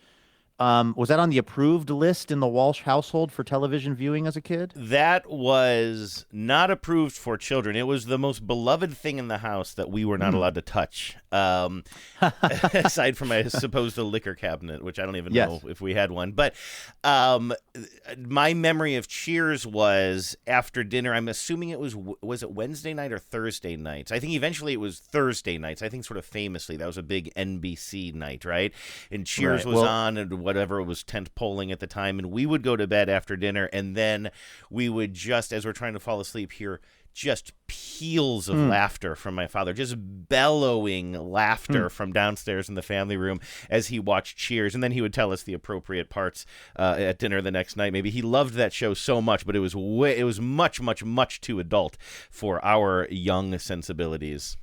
was that on the approved list in the Walsh household for television viewing as a kid? That was not approved for children. It was the most beloved thing in the house that we were not allowed to touch. Aside from, I suppose, the liquor cabinet, which I don't even know if we had one. But my memory of Cheers was after dinner. I'm assuming it was it Wednesday night or Thursday nights? I think eventually it was Thursday nights. I think sort of famously that was a big NBC night, right? And Cheers was on, and whatever, it was tent polling at the time, and we would go to bed after dinner, and then we would just, as we're trying to fall asleep, hear just peals of laughter from my father, just bellowing laughter from downstairs in the family room as he watched Cheers, and then he would tell us the appropriate parts at dinner the next night. Maybe he loved that show so much, but it was much too adult for our young sensibilities.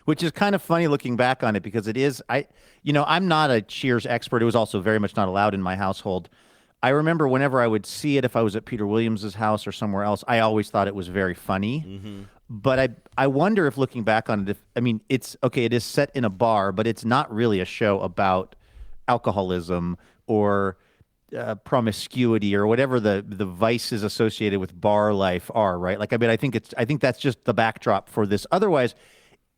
Which is kind of funny looking back on it, because it is, I'm not a Cheers expert. It was also very much not allowed in my household. I remember whenever I would see it, if I was at Peter Williams's house or somewhere else, I always thought it was very funny. But I wonder if, looking back on it, it's okay, it is set in a bar, but it's not really a show about alcoholism or promiscuity or whatever the vices associated with bar life are, right? I think that's just the backdrop for this. Otherwise,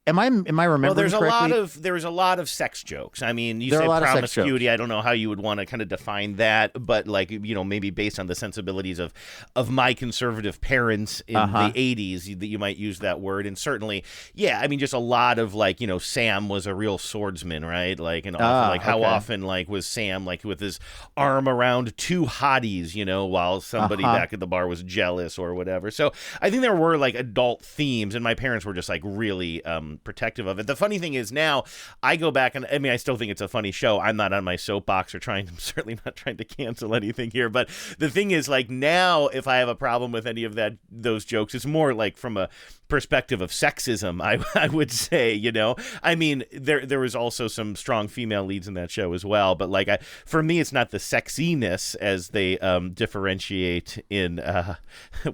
Am I remembering correctly? There's a lot of sex jokes. I mean, you said promiscuity. I don't know how you would want to kind of define that, but maybe based on the sensibilities of my conservative parents in the 80s, that you might use that word. And certainly, just a lot of Sam was a real swordsman, right? How often was Sam with his arm around two hotties, while somebody back at the bar was jealous or whatever. So I think there were adult themes, and my parents were just really protective of it. The funny thing is now I go back and I still think it's a funny show. I'm not on my soapbox I'm certainly not trying to cancel anything here. But the thing is, now if I have a problem with any of those jokes, it's more from a perspective of sexism, I would say, there was also some strong female leads in that show as well. But for me, it's not the sexiness as they differentiate in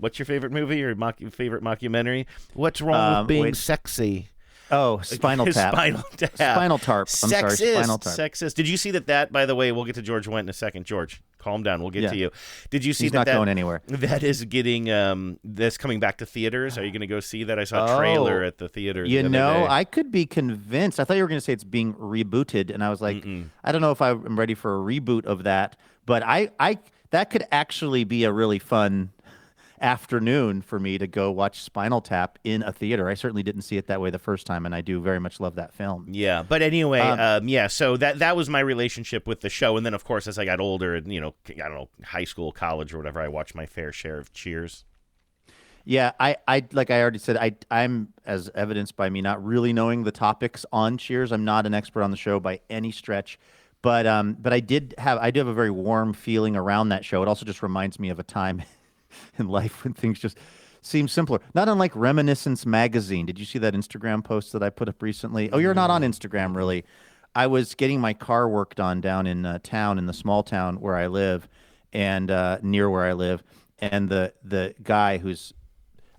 what's your favorite movie or favorite mockumentary? What's wrong with being sexy? Oh, Spinal Tap. Spinal Tap. Spinal Tarp. I'm sorry, Sexist. Spinal Tarp. Sexist. Did you see that, by the way, we'll get to George Wendt in a second. George, calm down. We'll get to you. Did you see He's that? Not going anywhere. That is getting, that's coming back to theaters. Are you going to go see that? I saw a trailer at the theater the other day. I could be convinced. I thought you were going to say it's being rebooted, and I was like, I don't know if I'm ready for a reboot of that, but that could actually be a really fun afternoon for me to go watch Spinal Tap in a theater. I certainly didn't see it that way the first time, and I do very much love that film. Yeah, but anyway, so that was my relationship with the show, and then of course as I got older, and I don't know, high school, college, or whatever, I watched my fair share of Cheers. Yeah, I like I already said, I'm as evidenced by me not really knowing the topics on Cheers. I'm not an expert on the show by any stretch, but I do have a very warm feeling around that show. It also just reminds me of a time in life when things just seem simpler. Not unlike Reminiscence magazine. Did you see that Instagram post that I put up recently? Oh, you're not on Instagram, really. I was getting my car worked on down in town, in the small town where I live, and near where I live, and the guy who's,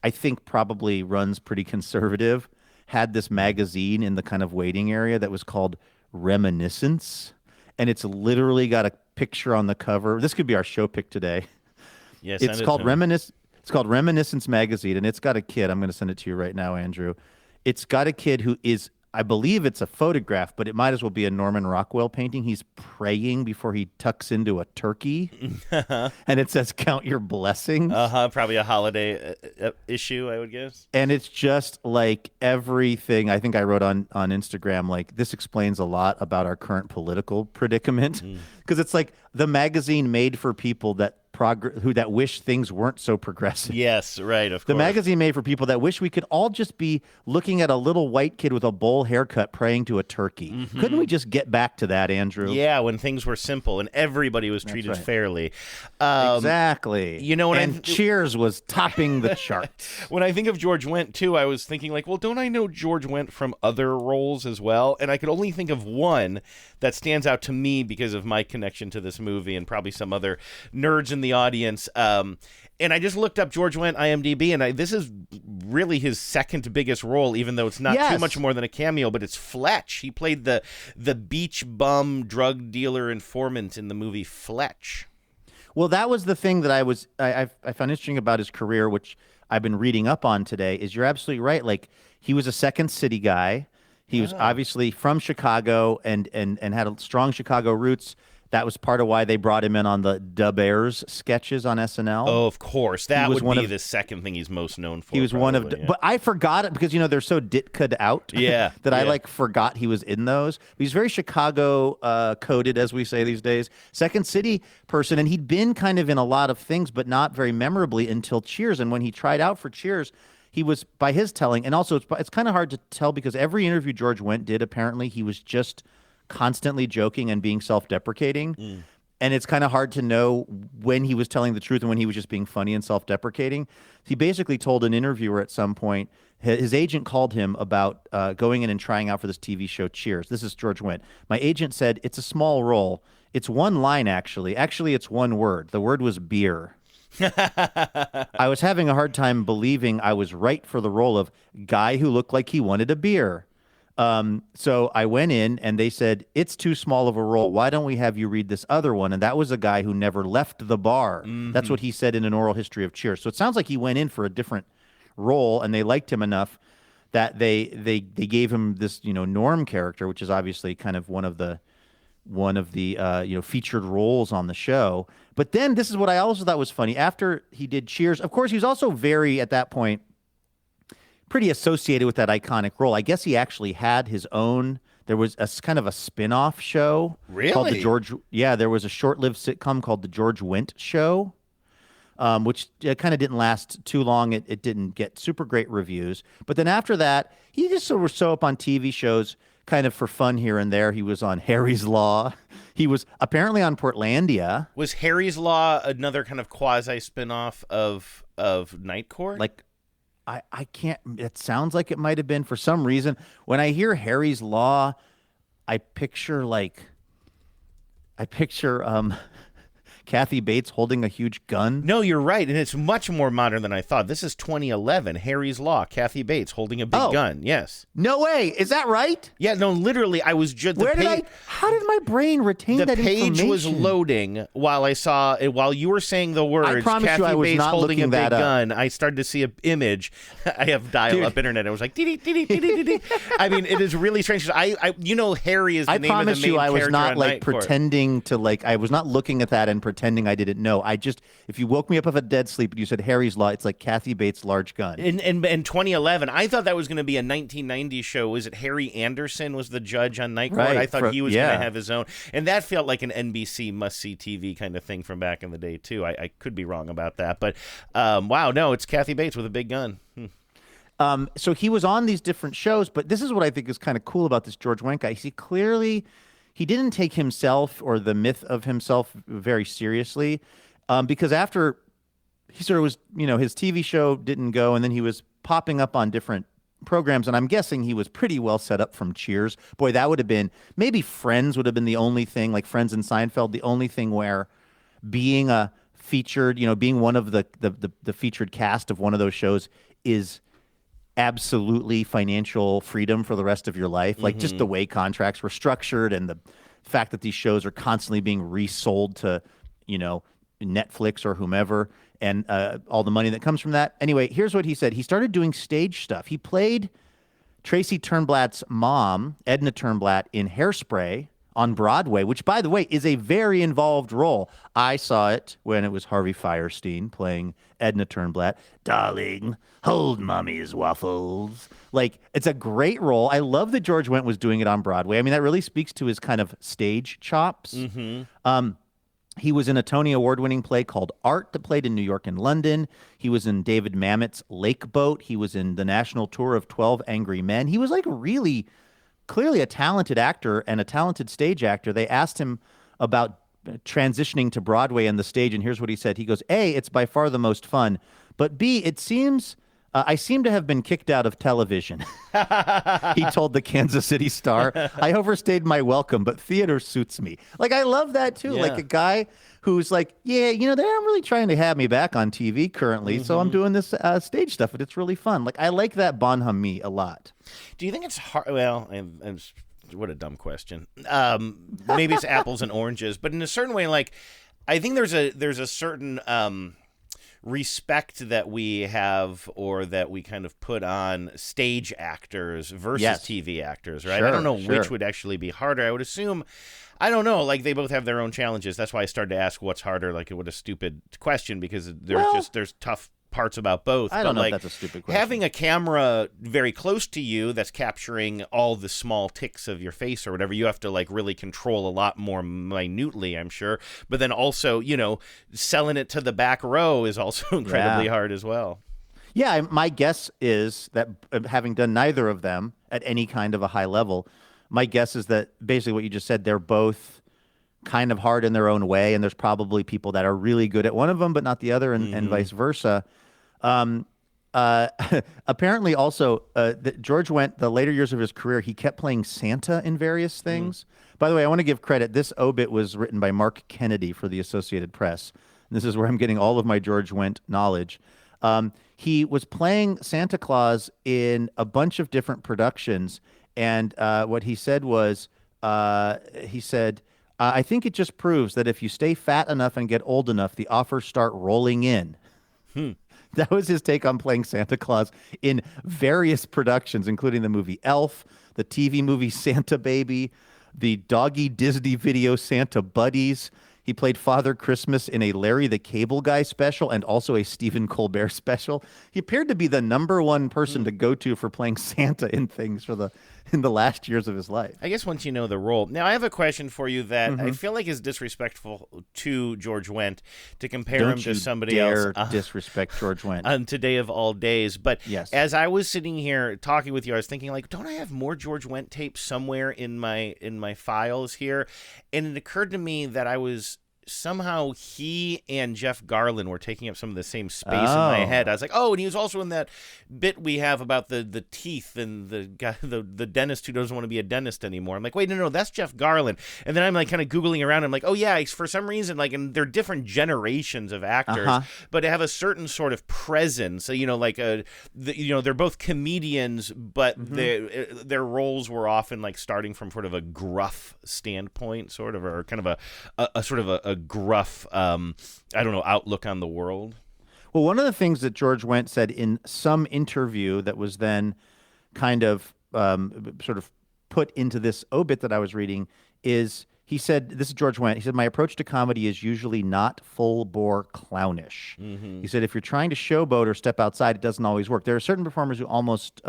I think, probably runs pretty conservative, had this magazine in the kind of waiting area that was called Reminiscence, and it's literally got a picture on the cover. This could be our show pick today. Yes, it's called It's called Reminiscence magazine, and it's got a kid. I'm going to send it to you right now, Andrew. It's got a kid who is, I believe it's a photograph, but it might as well be a Norman Rockwell painting. He's praying before he tucks into a turkey, and it says, "Count your blessings." Probably a holiday issue, I would guess. And it's just like everything I think I wrote on Instagram, like, this explains a lot about our current political predicament, because it's like the magazine made for people that that wish things weren't so progressive. Yes, right, of course. The magazine made for people that wish we could all just be looking at a little white kid with a bowl haircut praying to a turkey. Couldn't we just get back to that, Andrew? Yeah, when things were simple and everybody was treated fairly. Exactly. Cheers was topping the charts. When I think of George Wendt, too, I was thinking, like, well, don't I know George Wendt from other roles as well? And I could only think of one that stands out to me because of my connection to this movie and probably some other nerds in the audience. And I just looked up George Wendt IMDb, and this is really his second biggest role, even though it's not too much more than a cameo, but it's Fletch. He played the beach bum drug dealer informant in the movie Fletch. Well, that was the thing that I found interesting about his career, which I've been reading up on today, is you're absolutely right. Like, he was a Second City guy. He was obviously from Chicago and had strong Chicago roots. That was part of why they brought him in on the Da Bears sketches on SNL. Oh, of course. That would be the second thing he's most known for. He was one of, but I forgot it because, they're so Ditka'd out that I forgot he was in those. He's very Chicago coded, as we say these days. Second City person, and he'd been kind of in a lot of things, but not very memorably until Cheers. And when he tried out for Cheers, he was, by his telling, and also it's kind of hard to tell because every interview George Wendt did, apparently, he was just constantly joking and being self-deprecating. And it's kind of hard to know when he was telling the truth and when he was just being funny and self-deprecating. He basically told an interviewer at some point, his agent called him about going in and trying out for this TV show Cheers. This is George Wendt. My agent said, "It's a small role. It's one line, actually. Actually, it's one word. The word was beer." I was having a hard time believing I was right for the role of guy who looked like he wanted a beer. So I went in and they said, "It's too small of a role. Why don't we have you read this other one?" And that was a guy who never left the bar. That's what he said in an oral history of Cheers. So it sounds like he went in for a different role and they liked him enough that they gave him this, Norm character, which is obviously kind of one of the featured roles on the show. But then this is what I also thought was funny. After he did Cheers, of course, he was also very, at that point, pretty associated with that iconic role. I guess he actually had his own. There was a kind of a spin-off show. Really? Called there was a short-lived sitcom called The George Wendt Show, which kind of didn't last too long. It didn't get super great reviews. But then after that, he just sort of showed up on TV shows kind of for fun here and there. He was on Harry's Law. He was apparently on Portlandia. Was Harry's Law another kind of quasi spin-off of Night Court? Like, I can't, it sounds like it might have been. For some reason, when I hear Harry's Law, I picture can Kathy Bates holding a huge gun? No, you're right, and it's much more modern than I thought. This is 2011. Harry's Law. Kathy Bates holding a big gun. Yes. No way. Is that right? Yeah. No. Literally, I was just. How did my brain retain that information? The page was loading while I saw it. While you were saying the words, I promise Kathy you, I was Bates not holding a looking big that up. gun. I started to see an image. I have dial-up internet. I was like, dee dee dee dee dee dee. I mean, it is really strange. Harry is the name of the main character. I promise you, I was not pretending to I was not looking at that and pretending I didn't know. If you woke me up of a dead sleep and you said Harry's Law, it's like Kathy Bates' large gun. In 2011, I thought that was going to be a 1990s show. Was it Harry Anderson was the judge on Night Court? Right, I thought he was going to have his own, and that felt like an NBC must-see TV kind of thing from back in the day too. I could be wrong about that, but wow, no, it's Kathy Bates with a big gun. So he was on these different shows, but this is what I think is kind of cool about this George Wendt guy. He didn't take himself or the myth of himself very seriously, because after he sort of was, his TV show didn't go, and then he was popping up on different programs, and I'm guessing he was pretty well set up from Cheers. Boy, that would have been, maybe Friends would have been the only thing, like Friends and Seinfeld, the only thing where being a featured, being one of the featured cast of one of those shows is absolutely financial freedom for the rest of your life. Like just the way contracts were structured and the fact that these shows are constantly being resold to, Netflix or whomever, and all the money that comes from that. Anyway, here's what he said. He started doing stage stuff. He played Tracy Turnblad's mom, Edna Turnblad, in Hairspray on Broadway, which, by the way, is a very involved role. I saw it when it was Harvey Fierstein playing Edna Turnblad. Darling, hold mommy's waffles. It's a great role. I love that George Wendt was doing it on Broadway. I mean, that really speaks to his kind of stage chops. He was in a Tony Award-winning play called Art that played in New York and London. He was in David Mamet's Lake Boat. He was in the national tour of 12 Angry Men. He was really clearly a talented actor and a talented stage actor. They asked him about transitioning to Broadway and the stage, and here's what he said. He goes, A, it's by far the most fun, but B, it seems I seem to have been kicked out of television. He told the Kansas City Star. I overstayed my welcome, but theater suits me. I love that too. Yeah. A guy who's like, they're not really trying to have me back on TV currently, so I'm doing this stage stuff, and it's really fun. I like that bonhomie me a lot. Do you think it's hard? Well, what a dumb question. Maybe it's apples and oranges, but in a certain way, I think there's a certain respect that we have, or that we kind of put on stage actors versus TV actors, right? Sure, I don't know which would actually be harder. I would assume, I don't know, they both have their own challenges. That's why I started to ask what's harder. What a stupid question, because there's tough parts about both. I don't know if that's a stupid question. Having a camera very close to you that's capturing all the small ticks of your face or whatever, you have to really control a lot more minutely, I'm sure. But then also, selling it to the back row is also incredibly hard as well. Yeah, my guess is that having done neither of them at any kind of a high level, my guess is that basically what you just said, they're both kind of hard in their own way, and there's probably people that are really good at one of them but not the other, and vice versa. Apparently also, George Wendt, the later years of his career, he kept playing Santa in various things. By the way, I want to give credit. This obit was written by Mark Kennedy for the Associated Press. And this is where I'm getting all of my George Wendt knowledge. He was playing Santa Claus in a bunch of different productions, and what he said was, I think it just proves that if you stay fat enough and get old enough, the offers start rolling in. That was his take on playing Santa Claus in various productions, including the movie Elf, the TV movie Santa Baby, the doggy Disney video Santa Buddies. He played Father Christmas in a Larry the Cable Guy special and also a Stephen Colbert special. He appeared to be the number one person to go to for playing Santa in things in the last years of his life. I guess once you know the role. Now, I have a question for you that I feel like is disrespectful to George Wendt to compare him to somebody else. Don't disrespect George Wendt. On Today of All Days. But as I was sitting here talking with you, I was thinking, don't I have more George Wendt tapes somewhere in my files here? And it occurred to me that I was somehow he and Jeff Garlin were taking up some of the same space in my head. I was like, oh, and he was also in that bit we have about the teeth and the guy, the dentist who doesn't want to be a dentist anymore. I'm like, wait, no, that's Jeff Garlin. And then I'm like kind of Googling around. I'm like, oh yeah, for some reason, like, and they're different generations of actors, but they have a certain sort of presence. So, like, they're both comedians, but their roles were often like starting from sort of a gruff standpoint, sort of, or kind of a sort of a gruff, outlook on the world. Well, one of the things that George Wendt said in some interview that was then kind of sort of put into this obit that I was reading is he said, this is George Wendt, he said, my approach to comedy is usually not full-bore clownish. He said, if you're trying to showboat or step outside, it doesn't always work. There are certain performers who almost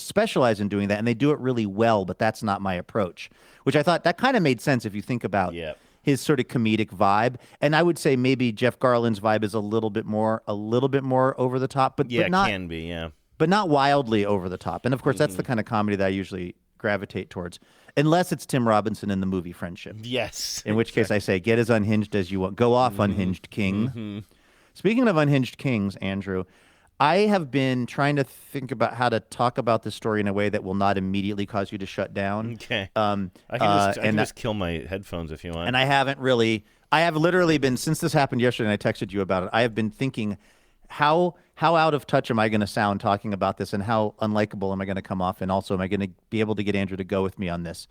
specialize in doing that, and they do it really well, but that's not my approach, which I thought that kind of made sense if you think about his sort of comedic vibe. And I would say maybe Jeff Garlin's vibe is a little bit more over the top, but not, it can be, but not wildly over the top. And of course, that's the kind of comedy that I usually gravitate towards, unless it's Tim Robinson in the movie Friendship. Yes. In which case I say, get as unhinged as you want. Go off, Unhinged King. Speaking of Unhinged Kings, Andrew, I have been trying to think about how to talk about this story in a way that will not immediately cause you to shut down. Okay. I can just kill my headphones if you want. And I have literally been, since this happened yesterday and I texted you about it, I have been thinking, how out of touch am I going to sound talking about this, and how unlikable am I going to come off, and also am I going to be able to get Andrew to go with me on this?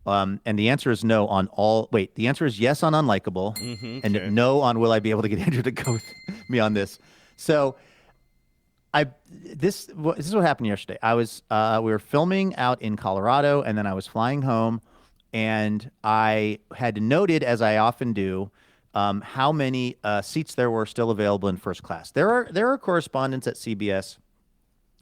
And the answer is no on all. Wait, the answer is yes on unlikable, and no on will I be able to get Andrew to go with me on this. So, this is what happened yesterday. We were filming out in Colorado, and then I was flying home, and I had noted, as I often do, how many seats there were still available in first class. There are correspondents at CBS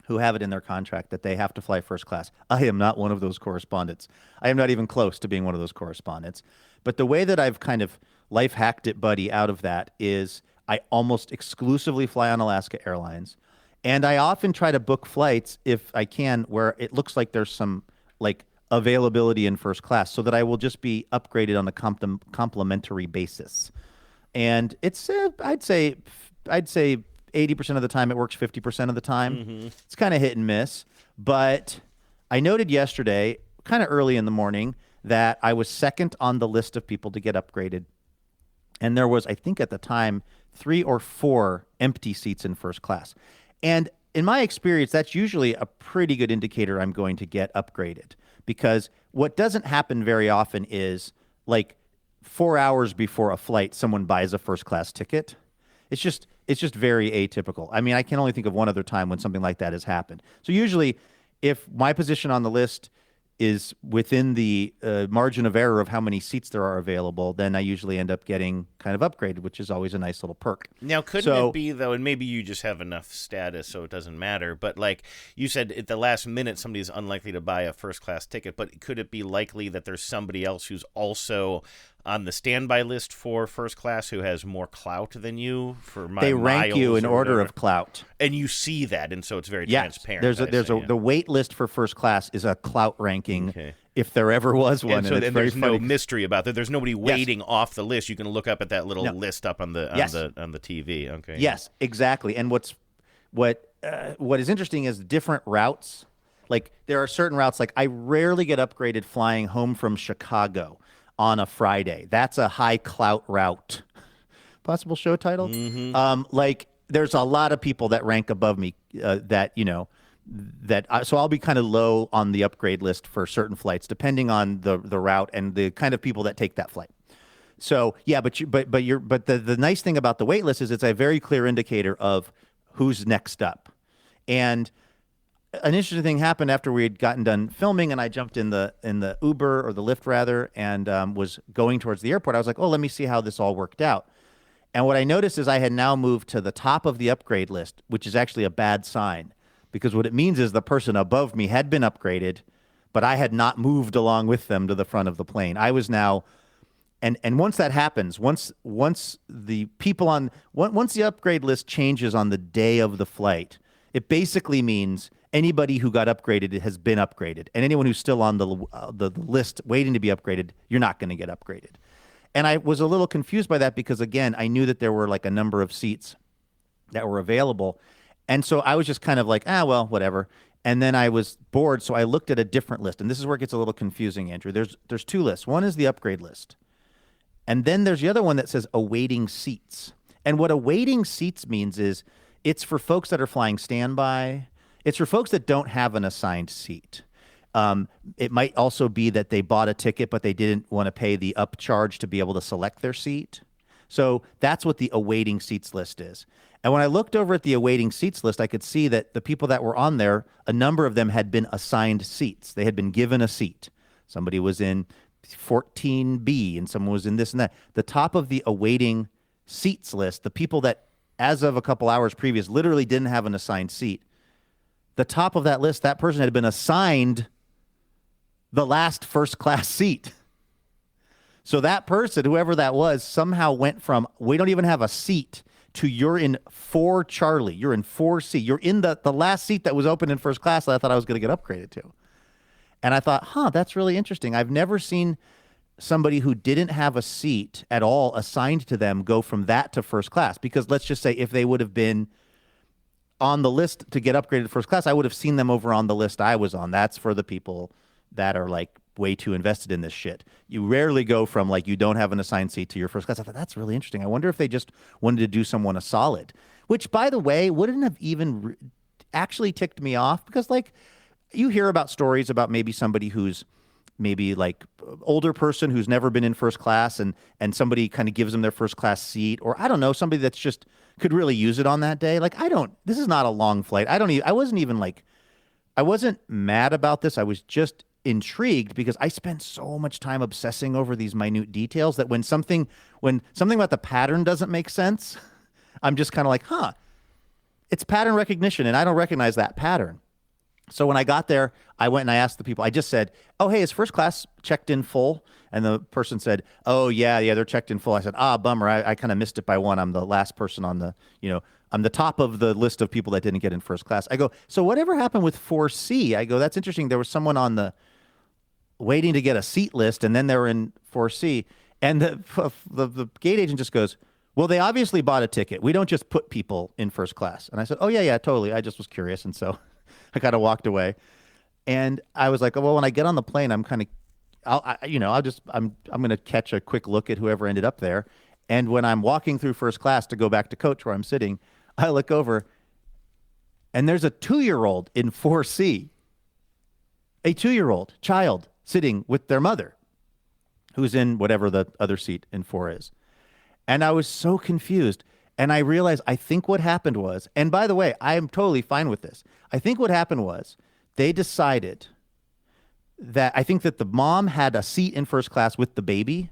who have it in their contract that they have to fly first class. I am not one of those correspondents. I am not even close to being one of those correspondents. But the way that I've kind of life hacked it, buddy, out of that is I almost exclusively fly on Alaska Airlines. And I often try to book flights, if I can, where it looks like there's some like availability in first class, so that I will just be upgraded on a complimentary basis. And it's I'd say 80% of the time it works, 50% of the time. It's kind of hit and miss. But I noted yesterday, kind of early in the morning, that I was second on the list of people to get upgraded. And there was, I think at the time, 3 or 4 empty seats in first class. And in my experience, that's usually a pretty good indicator I'm going to get upgraded. Because what doesn't happen very often is, like, 4 hours before a flight, someone buys a first class ticket. It's just very atypical. I mean, I can only think of one other time when something like that has happened. So usually, if my position on the list is within the margin of error of how many seats there are available, then I usually end up getting kind of upgraded, which is always a nice little perk. Now, couldn't it be, though, and maybe you just have enough status so it doesn't matter, but like you said, at the last minute, somebody's unlikely to buy a first-class ticket, but could it be likely that there's somebody else who's also on the standby list for first class who has more clout than you for They rank you in order of clout, and you see that, and so it's very transparent. The wait list for first class is a clout ranking, if there ever was one. And so there's no mystery about that. There's nobody waiting off the list. You can look up at that little list up on the TV. Okay. Yes, exactly. And what is interesting is different routes. Like, there are certain routes. Like, I rarely get upgraded flying home from Chicago on a Friday. That's a high clout route. Possible show title? Like, there's a lot of people that rank above me so I'll be kind of low on the upgrade list for certain flights, depending on the route and the kind of people that take that flight. So yeah, but the nice thing about the wait list is it's a very clear indicator of who's next up. And an interesting thing happened after we had gotten done filming, and I jumped in the Uber, or the Lyft rather, and was going towards the airport. I was like, oh, let me see how this all worked out. And what I noticed is I had now moved to the top of the upgrade list, which is actually a bad sign, because what it means is the person above me had been upgraded, but I had not moved along with them to the front of the plane. I was now, and once that happens, once the upgrade list changes on the day of the flight, it basically means anybody who got upgraded has been upgraded, and anyone who's still on the list waiting to be upgraded, you're not going to get upgraded. And I was a little confused by that because, again, I knew that there were like a number of seats that were available. And so I was just kind of like, well, whatever. And then I was bored, so I looked at a different list. And this is where it gets a little confusing, Andrew. There's two lists. One is the upgrade list. And then there's the other one that says awaiting seats. And what awaiting seats means is it's for folks that are flying standby. It's for folks that don't have an assigned seat. It might also be that they bought a ticket, but they didn't want to pay the upcharge to be able to select their seat. So that's what the awaiting seats list is. And when I looked over at the awaiting seats list, I could see that the people that were on there, a number of them had been assigned seats. They had been given a seat. Somebody was in 14B and someone was in this and that. The top of the awaiting seats list, the people that, as of a couple hours previous, literally didn't have an assigned seat. The top of that list, that person had been assigned the last first class seat. So that person, whoever that was, somehow went from, we don't even have a seat, to you're in 4 Charlie. You're in 4C. You're in the last seat that was open in first class that I thought I was going to get upgraded to. And I thought, that's really interesting. I've never seen somebody who didn't have a seat at all assigned to them go from that to first class. Because let's just say if they would have been on the list to get upgraded to first class, I would have seen them over on the list I was on. That's for the people that are like way too invested in this shit. You rarely go from like you don't have an assigned seat to your first class. I thought that's really interesting. I wonder if they just wanted to do someone a solid, which by the way, wouldn't have even actually ticked me off because like you hear about stories about maybe somebody who's maybe like older person who's never been in first class and somebody kind of gives them their first class seat, or I don't know, somebody that's just could really use it on that day. Like this is not a long flight. I wasn't mad about this. I was just intrigued because I spend so much time obsessing over these minute details that when something about the pattern doesn't make sense, I'm just kind of like, it's pattern recognition and I don't recognize that pattern. So when I got there, I went and I asked the people, I just said, oh, hey, is first class checked in full? And the person said, oh, yeah, they're checked in full. I said, bummer. I kind of missed it by one. I'm the last person on the, I'm the top of the list of people that didn't get in first class. I go, so whatever happened with 4C? I go, that's interesting. There was someone on the waiting to get a seat list, and then they were in 4C. And the gate agent just goes, well, they obviously bought a ticket. We don't just put people in first class. And I said, oh, yeah, totally. I just was curious. And so I kind of walked away. And I was like, well, when I get on the plane, I'm kind of, I'm going to catch a quick look at whoever ended up there. And when I'm walking through first class to go back to coach where I'm sitting, I look over and there's a 2-year-old in 4C, a 2-year-old child sitting with their mother who's in whatever the other seat in 4 is. And I was so confused. And I realized, I think what happened was, and by the way, I am totally fine with this. I think what happened was they decided that I think that the mom had a seat in first class with the baby,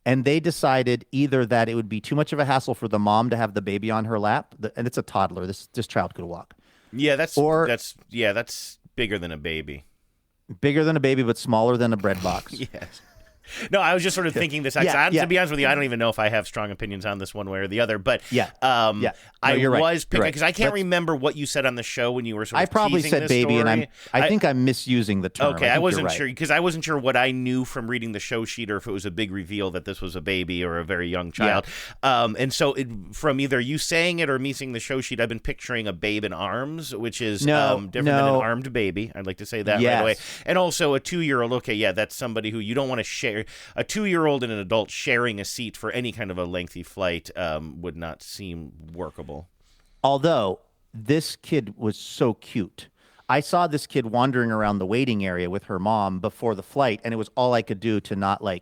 and they decided either that it would be too much of a hassle for the mom to have the baby on her lap, and it's a toddler. This child could walk. Yeah, that's bigger than a baby. Bigger than a baby, but smaller than a bread box. Yes. No, I was just sort of thinking this. To be honest with you, I don't even know if I have strong opinions on this one way or the other. But I was picking because I can't remember what you said on the show when you were sort of. I probably said baby, story. and I think I'm misusing the term. Okay, I wasn't sure because I wasn't sure what I knew from reading the show sheet or if it was a big reveal that this was a baby or a very young child. Yeah. And so from either you saying it or me seeing the show sheet, I've been picturing a babe in arms, which is different than an armed baby. I'd like to say that right away. And also a 2-year-old. Okay, yeah, that's somebody who you don't want to share. A 2-year-old and an adult sharing a seat for any kind of a lengthy flight would not seem workable. Although this kid was so cute. I saw this kid wandering around the waiting area with her mom before the flight, and it was all I could do to not I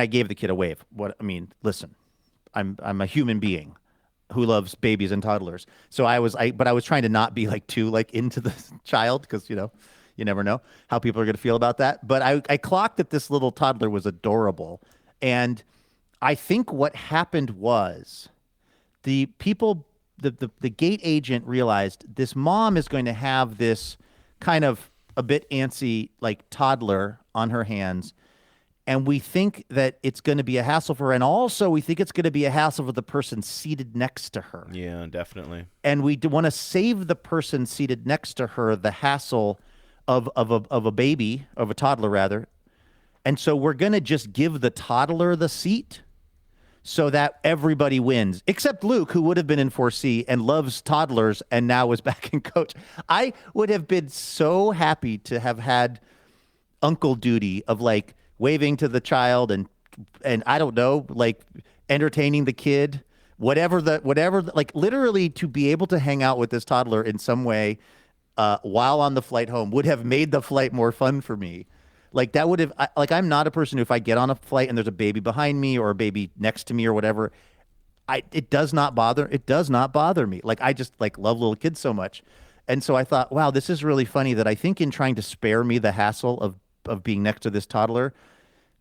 gave the kid a wave. Listen, I'm a human being who loves babies and toddlers. So I was trying to not be too into the child because, you never know how people are going to feel about that. But I clocked that this little toddler was adorable. And I think what happened was the people, the gate agent realized this mom is going to have this kind of a bit antsy toddler on her hands. And we think that it's going to be a hassle for her. And also we think it's going to be a hassle for the person seated next to her. Yeah, definitely. And we want to save the person seated next to her the hassle of a baby, of a toddler rather. And so we're going to just give the toddler the seat so that everybody wins, except Luke, who would have been in 4C and loves toddlers and now is back in coach. I would have been so happy to have had uncle duty of like waving to the child and I don't know, like entertaining the kid, whatever, like literally to be able to hang out with this toddler in some way while on the flight home would have made the flight more fun for me. Like that would have, like I'm not a person who if I get on a flight and there's a baby behind me or a baby next to me or whatever, it does not bother me. Like I just like love little kids so much. And so I thought, wow, this is really funny that I think in trying to spare me the hassle of being next to this toddler,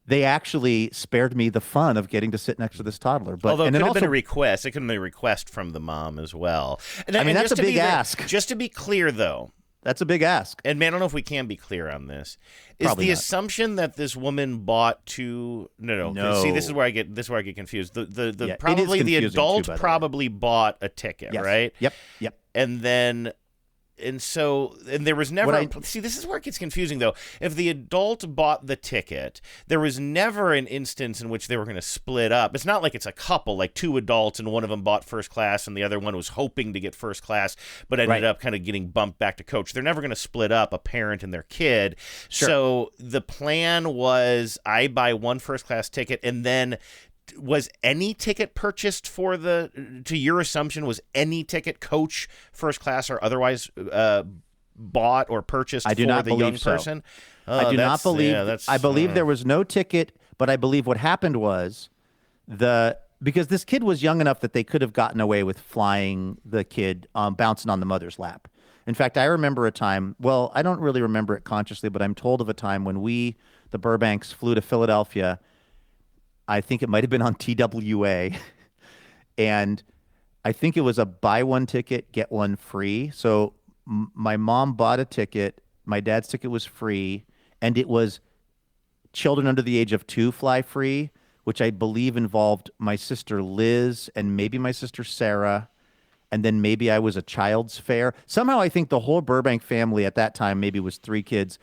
they actually spared me the fun of getting to sit next to this toddler. But although it and could then have been also, a request. It could have been a request from the mom as well. And, I mean, and that's just a to big be ask. Just to be clear, though. That's a big ask. And man, I don't know if we can be clear on this. Is Probably the not. assumption that this woman bought two? No. See, this is where I get confused. Yeah, Probably it is the confusing adult too, by the way. probably bought a ticket, Yes. right? Yep. And then. And there was never. See, this is where it gets confusing, though. If the adult bought the ticket, there was never an instance in which they were going to split up. It's not like it's a couple, like two adults, and one of them bought first class, and the other one was hoping to get first class, but ended up kind of getting bumped back to coach. They're never going to split up a parent and their kid. Sure. So the plan was, I buy one first class ticket, and then. Was any ticket purchased to your assumption, was any ticket coach first class or otherwise bought or purchased I do for not the believe young so. person? I do not believe. Yeah, I believe there was no ticket, but I believe what happened was because this kid was young enough that they could have gotten away with flying the kid bouncing on the mother's lap. In fact, I remember a time. Well, I don't really remember it consciously, but I'm told of a time when we, the Burbanks, flew to Philadelphia. I think it might have been on TWA, and I think it was a buy one ticket, get one free. So my mom bought a ticket, my dad's ticket was free, and it was children under the age of 2 fly free, which I believe involved my sister Liz and maybe my sister Sarah, and then maybe I was a child's fare. Somehow I think the whole Burbank family at that time, maybe was 3 kids,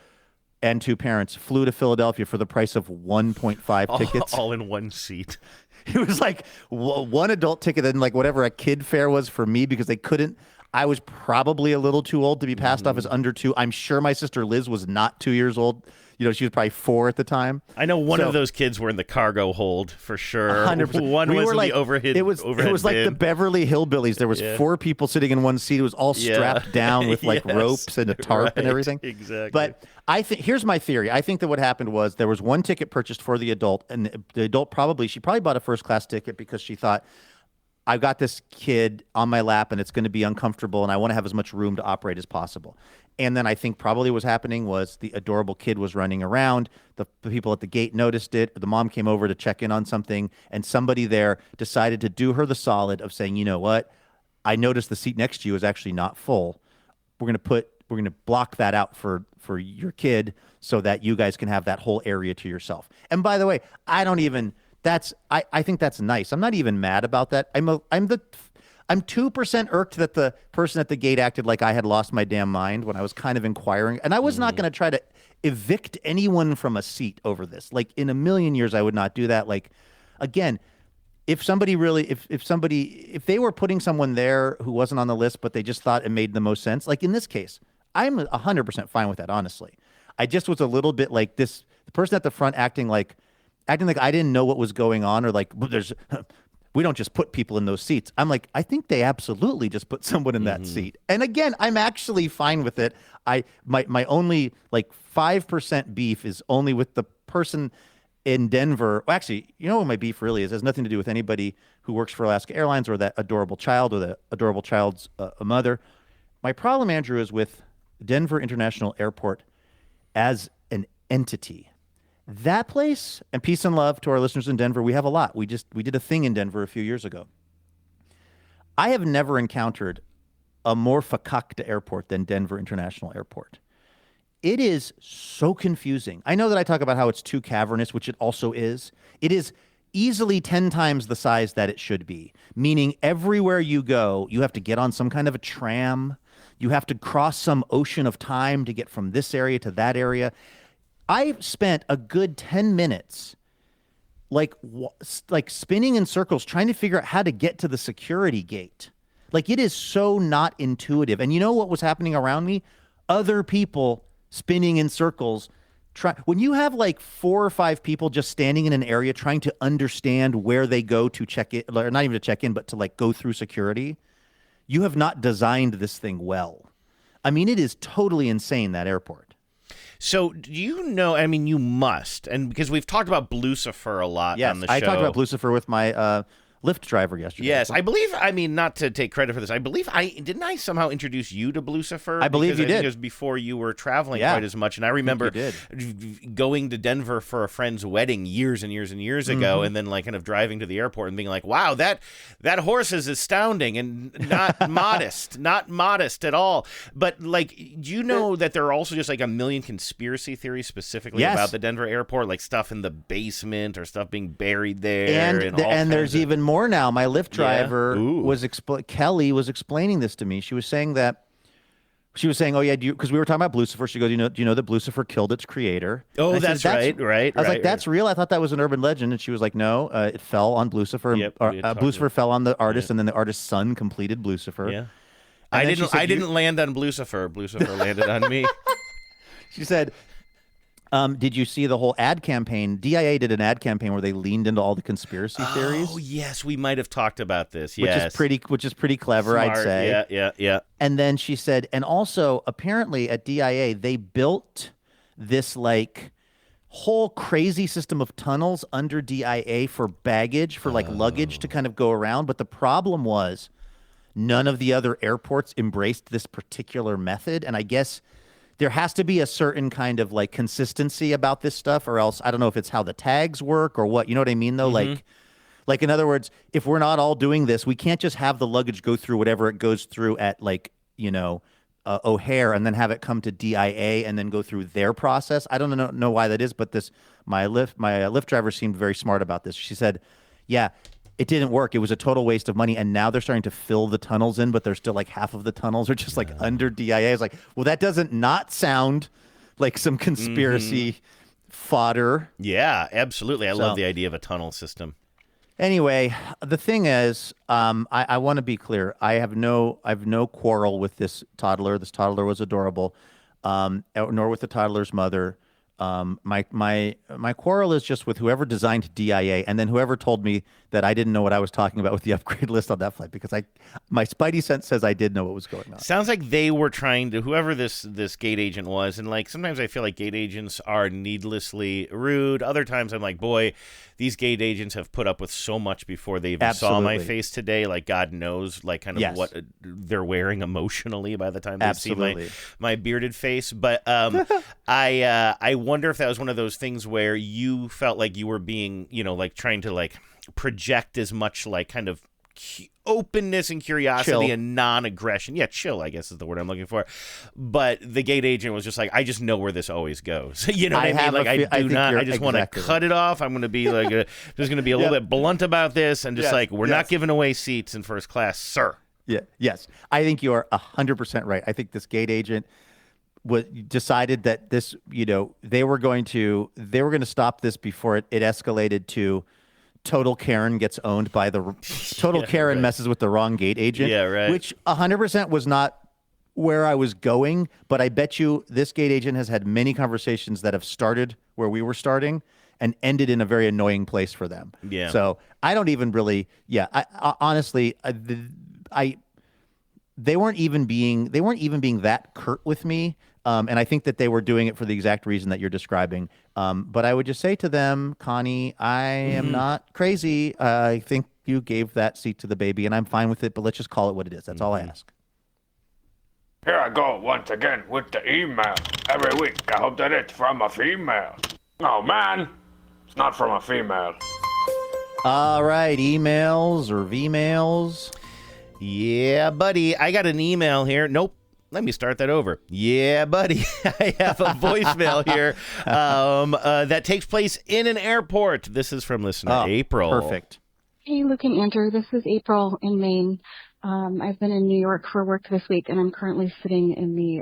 and 2 parents flew to Philadelphia for the price of 1.5 tickets. All in one seat. It was like one adult ticket and like whatever a kid fare was for me because they couldn't. I was probably a little too old to be passed off as under 2. I'm sure my sister Liz was not 2 years old. You know, she was probably 4 at the time. I know one of those kids were in the cargo hold for sure. 100%. One We was were in like, the overhead. It was like the Beverly Hillbillies. There was 4 people sitting in one seat. It was all strapped down with like ropes and a tarp and everything. Exactly. But I think here's my theory. I think that what happened was there was one ticket purchased for the adult, and the adult she probably bought a first class ticket because she thought, I've got this kid on my lap and it's going to be uncomfortable and I want to have as much room to operate as possible. And then I think probably what was happening was the adorable kid was running around. The people at the gate noticed it. The mom came over to check in on something, and somebody there decided to do her the solid of saying, you know what? I noticed the seat next to you is actually not full. We're going to block that out for your kid so that you guys can have that whole area to yourself. And by the way, I think that's nice. I'm not even mad about that. I'm 2% irked that the person at the gate acted like I had lost my damn mind when I was kind of inquiring. And I was not going to try to evict anyone from a seat over this. Like in a million years, I would not do that. Like, again, if they were putting someone there who wasn't on the list, but they just thought it made the most sense, like in this case, I'm 100% fine with that, honestly. I just was a little bit like the person at the front acting like I didn't know what was going on, or like, we don't just put people in those seats. I'm like, I think they absolutely just put someone in that seat. And again, I'm actually fine with it. My only like 5% beef is only with the person in Denver. Well, actually, you know what my beef really is? It has nothing to do with anybody who works for Alaska Airlines or that adorable child or the adorable child's mother. My problem, Andrew, is with Denver International Airport as an entity. That place, and peace and love to our listeners in Denver, we have a lot. We did a thing in Denver a few years ago. I have never encountered a more fakakta airport than Denver International Airport. It is so confusing. I know that I talk about how it's too cavernous, which it also is. It is easily 10 times the size that it should be, meaning everywhere you go, you have to get on some kind of a tram. You have to cross some ocean of time to get from this area to that area. I spent a good 10 minutes like spinning in circles trying to figure out how to get to the security gate. Like, it is so not intuitive. And you know what was happening around me? Other people spinning in circles. When you have like 4 or 5 people just standing in an area trying to understand where they go to check in, or not even to check in, but to like go through security, you have not designed this thing well. I mean, it is totally insane, that airport. So, do you know, I mean, you must, and because we've talked about Blucifer a lot on the show. I talked about Blucifer with my Lyft driver yesterday. Yes, I believe, I mean, not to take credit for this, I believe didn't I somehow introduce you to Blucifer? I believe you did. I think it was before you were traveling quite as much, and I remember going to Denver for a friend's wedding years and years and years ago, and then like kind of driving to the airport and being like, wow, that horse is astounding and not not modest at all. But like, do you know that there are also just like a million conspiracy theories specifically about the Denver airport, like stuff in the basement or stuff being buried there, and there's even more now. My Lyft driver Kelly was explaining this to me. She was saying, oh yeah, because we were talking about Blucifer. She goes, do you know that Blucifer killed its creator? Oh, that's right. I was like, that's real? I thought that was an urban legend. And she was like, no, it fell on Blucifer. Yep, Blucifer fell on the artist, and then the artist's son completed Blucifer. Yeah. I didn't land on Blucifer. Blucifer landed on me. She said, did you see the whole ad campaign? DIA did an ad campaign where they leaned into all the conspiracy theories. Oh yes, we might have talked about this. Yes, which is pretty clever, Smart. I'd say. Yeah. And then she said, and also apparently at DIA they built this like whole crazy system of tunnels under DIA for baggage, for like luggage to kind of go around. But the problem was none of the other airports embraced this particular method, and I guess there has to be a certain kind of like consistency about this stuff, or else I don't know if it's how the tags work or what. You know what I mean, though? Like in other words, if we're not all doing this, we can't just have the luggage go through whatever it goes through at like, O'Hare and then have it come to DIA and then go through their process. I don't know why that is, but my Lyft driver seemed very smart about this. She said, yeah, it didn't work. It was a total waste of money. And now they're starting to fill the tunnels in, but there's still like half of the tunnels are just like under DIA. It's like, well, that doesn't not sound like some conspiracy fodder. Yeah, absolutely. I love the idea of a tunnel system. Anyway, the thing is, I want to be clear. I have no quarrel with this toddler. This toddler was adorable, nor with the toddler's mother. My quarrel is just with whoever designed DIA and then whoever told me that I didn't know what I was talking about with the upgrade list on that flight, because my spidey sense says I did know what was going on. Sounds like they were trying to, whoever this gate agent was, and like sometimes I feel like gate agents are needlessly rude. Other times I'm like, boy, these gate agents have put up with so much before they even saw my face today. Like God knows, like kind of what they're wearing emotionally by the time they see my bearded face. But I wonder if that was one of those things where you felt like you were being, like trying to like project as much like kind of openness and curiosity and non-aggression. Yeah, chill, I guess is the word I'm looking for. But the gate agent was just like, I just know where this always goes. You know what I mean? Like I just want to cut it off. I'm going to be like, just going to be a little bit blunt about this and just we're not giving away seats in first class, sir. Yeah. Yes. I think you are 100% right. I think this gate agent decided that this, they were going to stop this before it escalated to Total Karen gets owned by Total Karen messes with the wrong gate agent. Yeah, right. Which 100% was not where I was going, but I bet you this gate agent has had many conversations that have started where we were starting and ended in a very annoying place for them. Yeah. So I don't even really. Yeah. I honestly, they weren't even being that curt with me. And I think that they were doing it for the exact reason that you're describing. But I would just say to them, Connie, I am not crazy. I think you gave that seat to the baby, and I'm fine with it, but let's just call it what it is. That's all I ask. Here I go once again with the email. Every week, I hope that it's from a female. Oh, man, it's not from a female. All right, emails or V-mails. Yeah, buddy, I got an email here. Nope. Let me start that over. Yeah, buddy. I have a voicemail here that takes place in an airport. This is from listener April. Perfect. Hey, Luke and Andrew. This is April in Maine. I've been in New York for work this week, and I'm currently sitting in the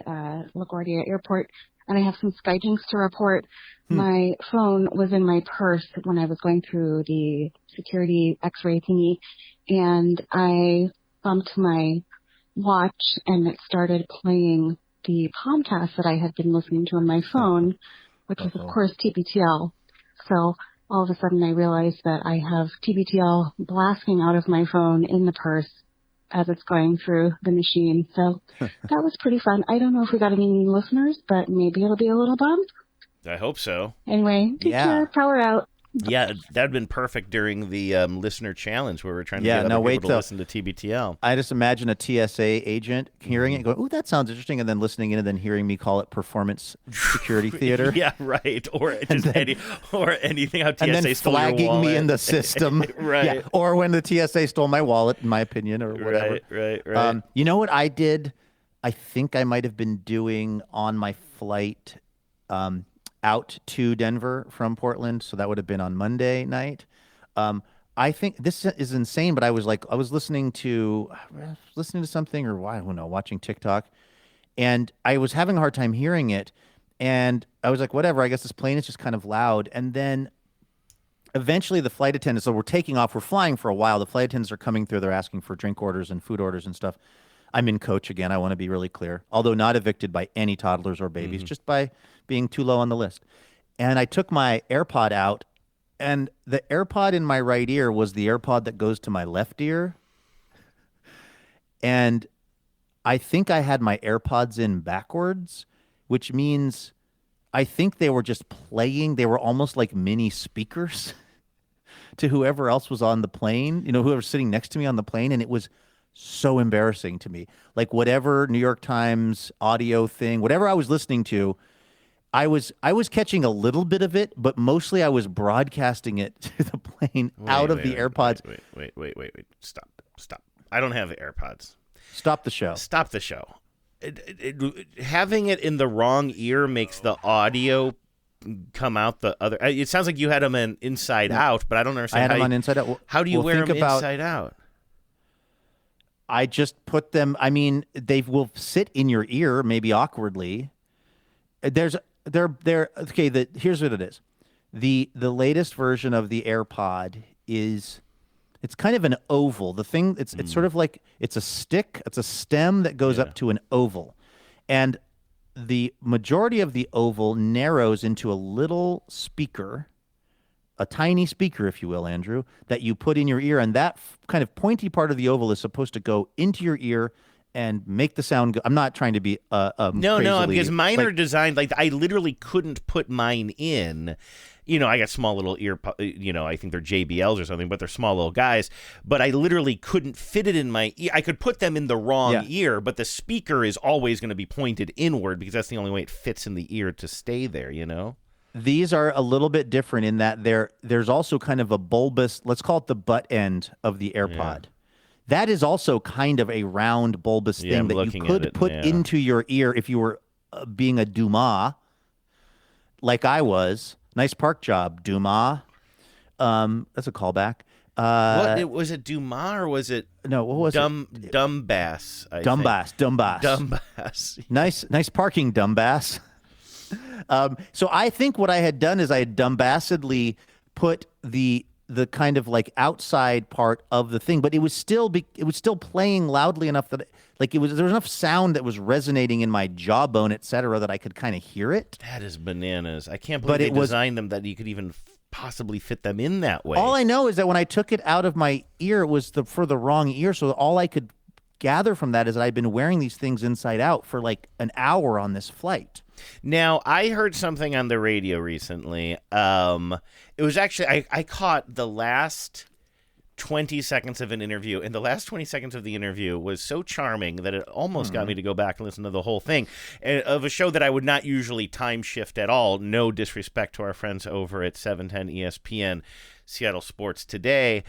LaGuardia Airport. and I have some Skyjinks to report. My phone was in my purse when I was going through the security x-ray thingy, and I bumped my watch, and it started playing the podcast that I had been listening to on my phone, which was, of course, TBTL. So all of a sudden I realized that I have TBTL blasting out of my phone in the purse as it's going through the machine. So that was pretty fun. I don't know if we got any new listeners, but maybe it'll be a little bump. I hope so. Anyway, take care. Power out. Yeah, that would have been perfect during the listener challenge where we're trying to get other people to listen to TBTL. I just imagine a TSA agent hearing it and going, "Ooh, that sounds interesting," and then listening in and then hearing me call it performance security theater. Yeah, right. Or just or anything how TSA and then stole your flagging wallet. me in the system. Right. Yeah. Or when the TSA stole my wallet, in my opinion, or whatever. Right. You know what I did? I think I might have been doing on my flight out to Denver from Portland, so that would have been on Monday night. I think this is insane, but I was listening to something, or I don't know, watching TikTok, and I was having a hard time hearing it, and I was like, whatever, I guess this plane is just kind of loud. And then eventually the flight attendants, so we're taking off, we're flying for a while, the flight attendants are coming through, they're asking for drink orders and food orders and stuff. I'm in coach again, I want to be really clear, although not evicted by any toddlers or babies, just by being too low on the list. And I took my AirPod out, and the AirPod in my right ear was the AirPod that goes to my left ear. And I think I had my AirPods in backwards, which means I think they were just playing. They were almost like mini speakers to whoever else was on the plane, whoever's sitting next to me on the plane. And it was so embarrassing to me. Like whatever New York Times audio thing, whatever I was listening to, I was catching a little bit of it, but mostly I was broadcasting it to the plane out of the AirPods. Wait. Stop. I don't have AirPods. Stop the show. Stop the show. Having it in the wrong ear makes the audio come out the other. It sounds like you had them in inside out, but I don't understand. I had them on inside out. How do you wear them inside out? I just put them. I mean, they will sit in your ear, maybe awkwardly. Here's what it is. The latest version of the AirPod is, it's kind of an oval. The thing, it's sort of like, it's a stick, it's a stem that goes up to an oval. And the majority of the oval narrows into a little speaker, a tiny speaker, if you will, Andrew, that you put in your ear. And that kind of pointy part of the oval is supposed to go into your ear and make the sound go. I'm not trying to be no, because mine are designed like I literally couldn't put mine in. I got small little ear, I think they're JBLs or something, but they're small little guys. But I literally couldn't fit it in my ear. I could put them in the wrong ear, but the speaker is always going to be pointed inward because that's the only way it fits in the ear to stay there, These are a little bit different in that there's also kind of a bulbous, let's call it the butt end of the AirPod. Yeah. That is also kind of a round bulbous thing that you could put into your ear if you were being a Dumas, like I was. Nice park job, Dumas. That's a callback. Was it Dumas or was it? No, what was it? Dumbass. Dumbass. Nice parking, Dumbass. So I think what I had done is I had dumbassedly put the kind of like outside part of the thing, but it was still playing loudly enough that there was enough sound that was resonating in my jawbone, etc., that I could kind of hear it. That is bananas. I can't believe they designed them that you could even possibly fit them in that way. All I know is that when I took it out of my ear, it was for the wrong ear, so all I could gather from that is that I've been wearing these things inside out for like an hour on this flight. Now, I heard something on the radio recently. It was actually, I caught the last 20 seconds of an interview, and the last 20 seconds of the interview was so charming that it almost got me to go back and listen to the whole thing, of a show that I would not usually time shift at all. No disrespect to our friends over at 710 ESPN, Seattle Sports Today.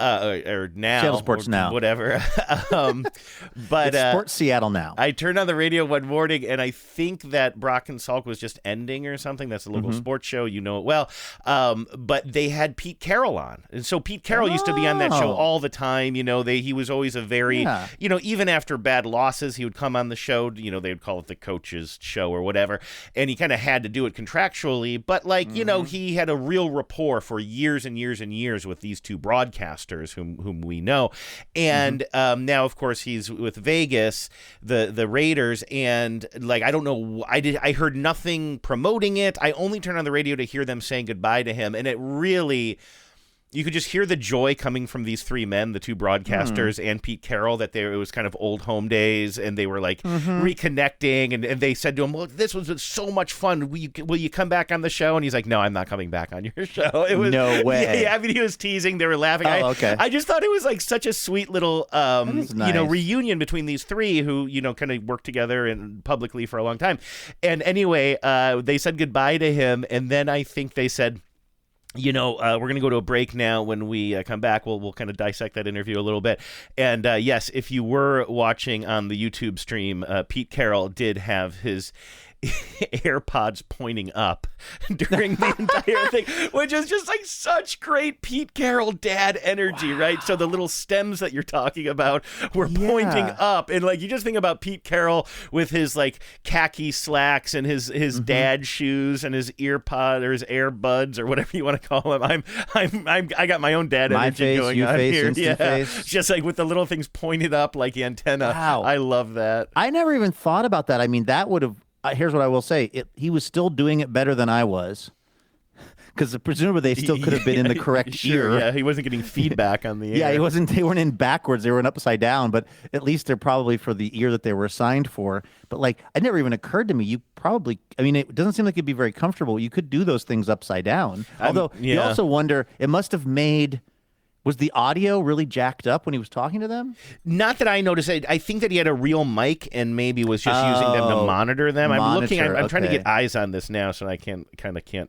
or now, Seattle Sports or Now. whatever. But It's Sports Seattle Now. I turned on the radio one morning, and I think that Brock and Salk was just ending or something. That's a local sports show. You know it well. But they had Pete Carroll on. And so Pete Carroll used to be on that show all the time. You know, he was always a very, you know, even after bad losses, he would come on the show. You know, they would call it the coach's show or whatever. And he kind of had to do it contractually. But, like, you know, he had a real rapport for years and years and years with these two broadcasters whom we know. And now, of course, he's with Vegas, the Raiders, and like I don't know, I heard nothing promoting it. I only turned on the radio to hear them saying goodbye to him, and it really, you could just hear the joy coming from these three men, the two broadcasters and Pete Carroll, that it was kind of old home days, and they were like reconnecting, and they said to him, "Well, this was so much fun. Will you come back on the show?" And he's like, "No, I'm not coming back on your show." It was No way. Yeah, I mean, he was teasing. They were laughing. Okay. I just thought it was like such a sweet little, nice. you know, reunion between these three who, you know, kind of worked together and publicly for a long time. And anyway, they said goodbye to him, and then I think they said, you know, we're going to go to a break now. When we come back, we'll kind of dissect that interview a little bit. And yes, if you were watching on the YouTube stream, Pete Carroll did have his AirPods pointing up during the entire thing, which is just like such great Pete Carroll dad energy, right? So the little stems that you're talking about were pointing up, and like you just think about Pete Carroll with his like khaki slacks and his dad shoes and his earpod or his earbuds or whatever you want to call them. I got my own dad energy going on here. Face. Just like with the little things pointed up like the antenna. Wow. I love that. I never even thought about that. I mean, that would have. Here's what I will say. He was still doing it better than I was. Because presumably they still could have been in the correct ear. Yeah, he wasn't getting feedback on the ear. Yeah, they weren't in backwards. They were in upside down. But at least they're probably for the ear that they were assigned for. But like, it never even occurred to me. You probably, I mean, it doesn't seem like it'd be very comfortable. You could do those things upside down. Although you also wonder, it must have made. Was the audio really jacked up when he was talking to them? Not that I noticed. I think that he had a real mic and maybe was just using them to monitor them. I'm trying to get eyes on this now, so I can't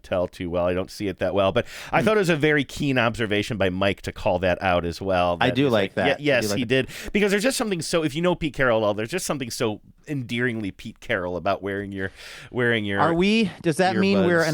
tell too well. I don't see it that well, but I thought it was a very keen observation by Mike to call that out as well. I do like that. Yes, he did, because there's just something so. If you know Pete Carroll at all, there's just something so endearingly Pete Carroll about wearing your. Are we? Does that mean we're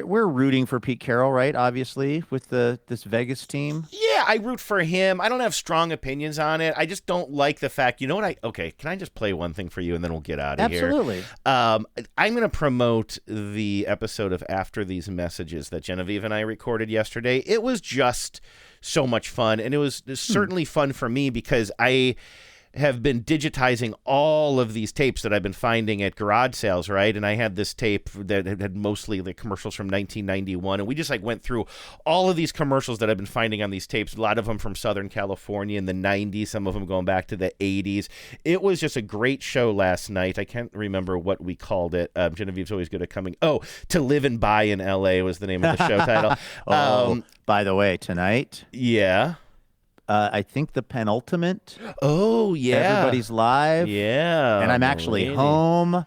we're rooting for Pete Carroll, right? Obviously, with this Vegas team. Yeah, I root for him. I don't have strong opinions on it. I just don't like the fact, you know what? Okay, can I just play one thing for you and then we'll get out of here? Absolutely. I'm going to promote the episode of After These Messages that Genevieve and I recorded yesterday. It was just so much fun, and it was certainly fun for me because I have been digitizing all of these tapes that I've been finding at garage sales, right? And I had this tape that had mostly the commercials from 1991, and we just like went through all of these commercials that I've been finding on these tapes, a lot of them from Southern California in the 90s, some of them going back to the 80s. It was just a great show last night. I can't remember what we called it. Genevieve's always good at coming. Oh, To Live and Die in L.A. was the name of the show title. By the way, tonight. Yeah. I think the penultimate. Oh, yeah. Everybody's live. Yeah. And I'm actually home.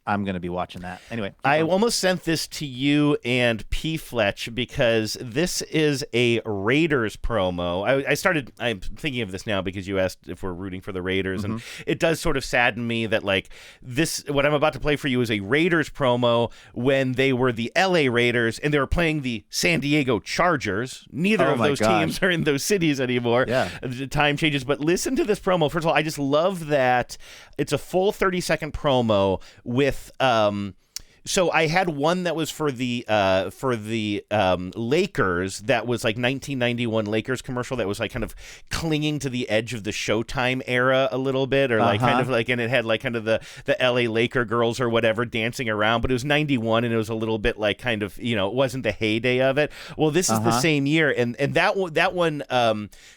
I'm going to be watching that. Anyway. I almost sent this to you and P. Fletch because this is a Raiders promo. I'm thinking of this now because you asked if we're rooting for the Raiders, and it does sort of sadden me that like what I'm about to play for you is a Raiders promo when they were the LA Raiders and they were playing the San Diego Chargers. Neither of those teams are in those cities anymore. Yeah. The time changes, but listen to this promo. First of all, I just love that it's a full 30-second promo with so I had one that was for the Lakers, that was like 1991 Lakers commercial that was like kind of clinging to the edge of the Showtime era a little bit, or like kind of like, and it had like kind of the LA Laker girls or whatever dancing around, but it was 91 and it was a little bit like kind of, you know, it wasn't the heyday of it. Well, this is the same year, and that one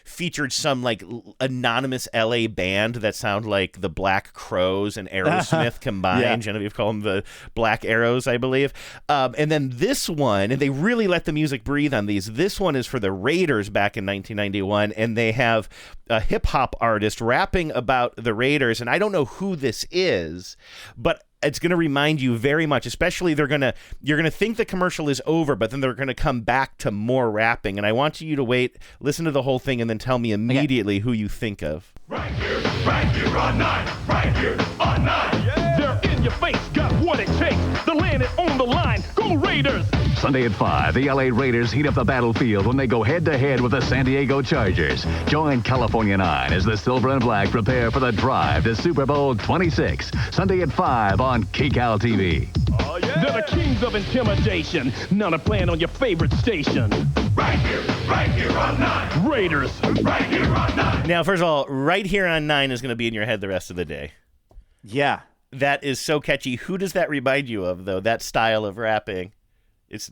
featured some like anonymous LA band that sound like the Black Crowes and Aerosmith combined. Yeah. Genevieve called them the Black Arrows, I believe. And then this one, and they really let the music breathe on these. This one is for the Raiders back in 1991, and they have a hip-hop artist rapping about the Raiders, and I don't know who this is, but it's going to remind you very much, especially you're going to think the commercial is over, but then they're going to come back to more rapping. And I want you to listen to the whole thing, and then tell me immediately who you think of. Right here on 9. Right here on 9. Yeah. They're in your face, got what it takes. They're laying it on the line. Go Raiders! Sunday at 5, the LA Raiders heat up the battlefield when they go head-to-head with the San Diego Chargers. Join California 9 as the Silver and Black prepare for the drive to Super Bowl 26. Sunday at 5 on KCAL TV. Oh, yeah. They're the kings of intimidation. None are playing on your favorite station. Right here on 9. Raiders. Right here on 9. Now, first of all, right here on 9 is going to be in your head the rest of the day. Yeah. That is so catchy. Who does that remind you of, though, that style of rapping? It's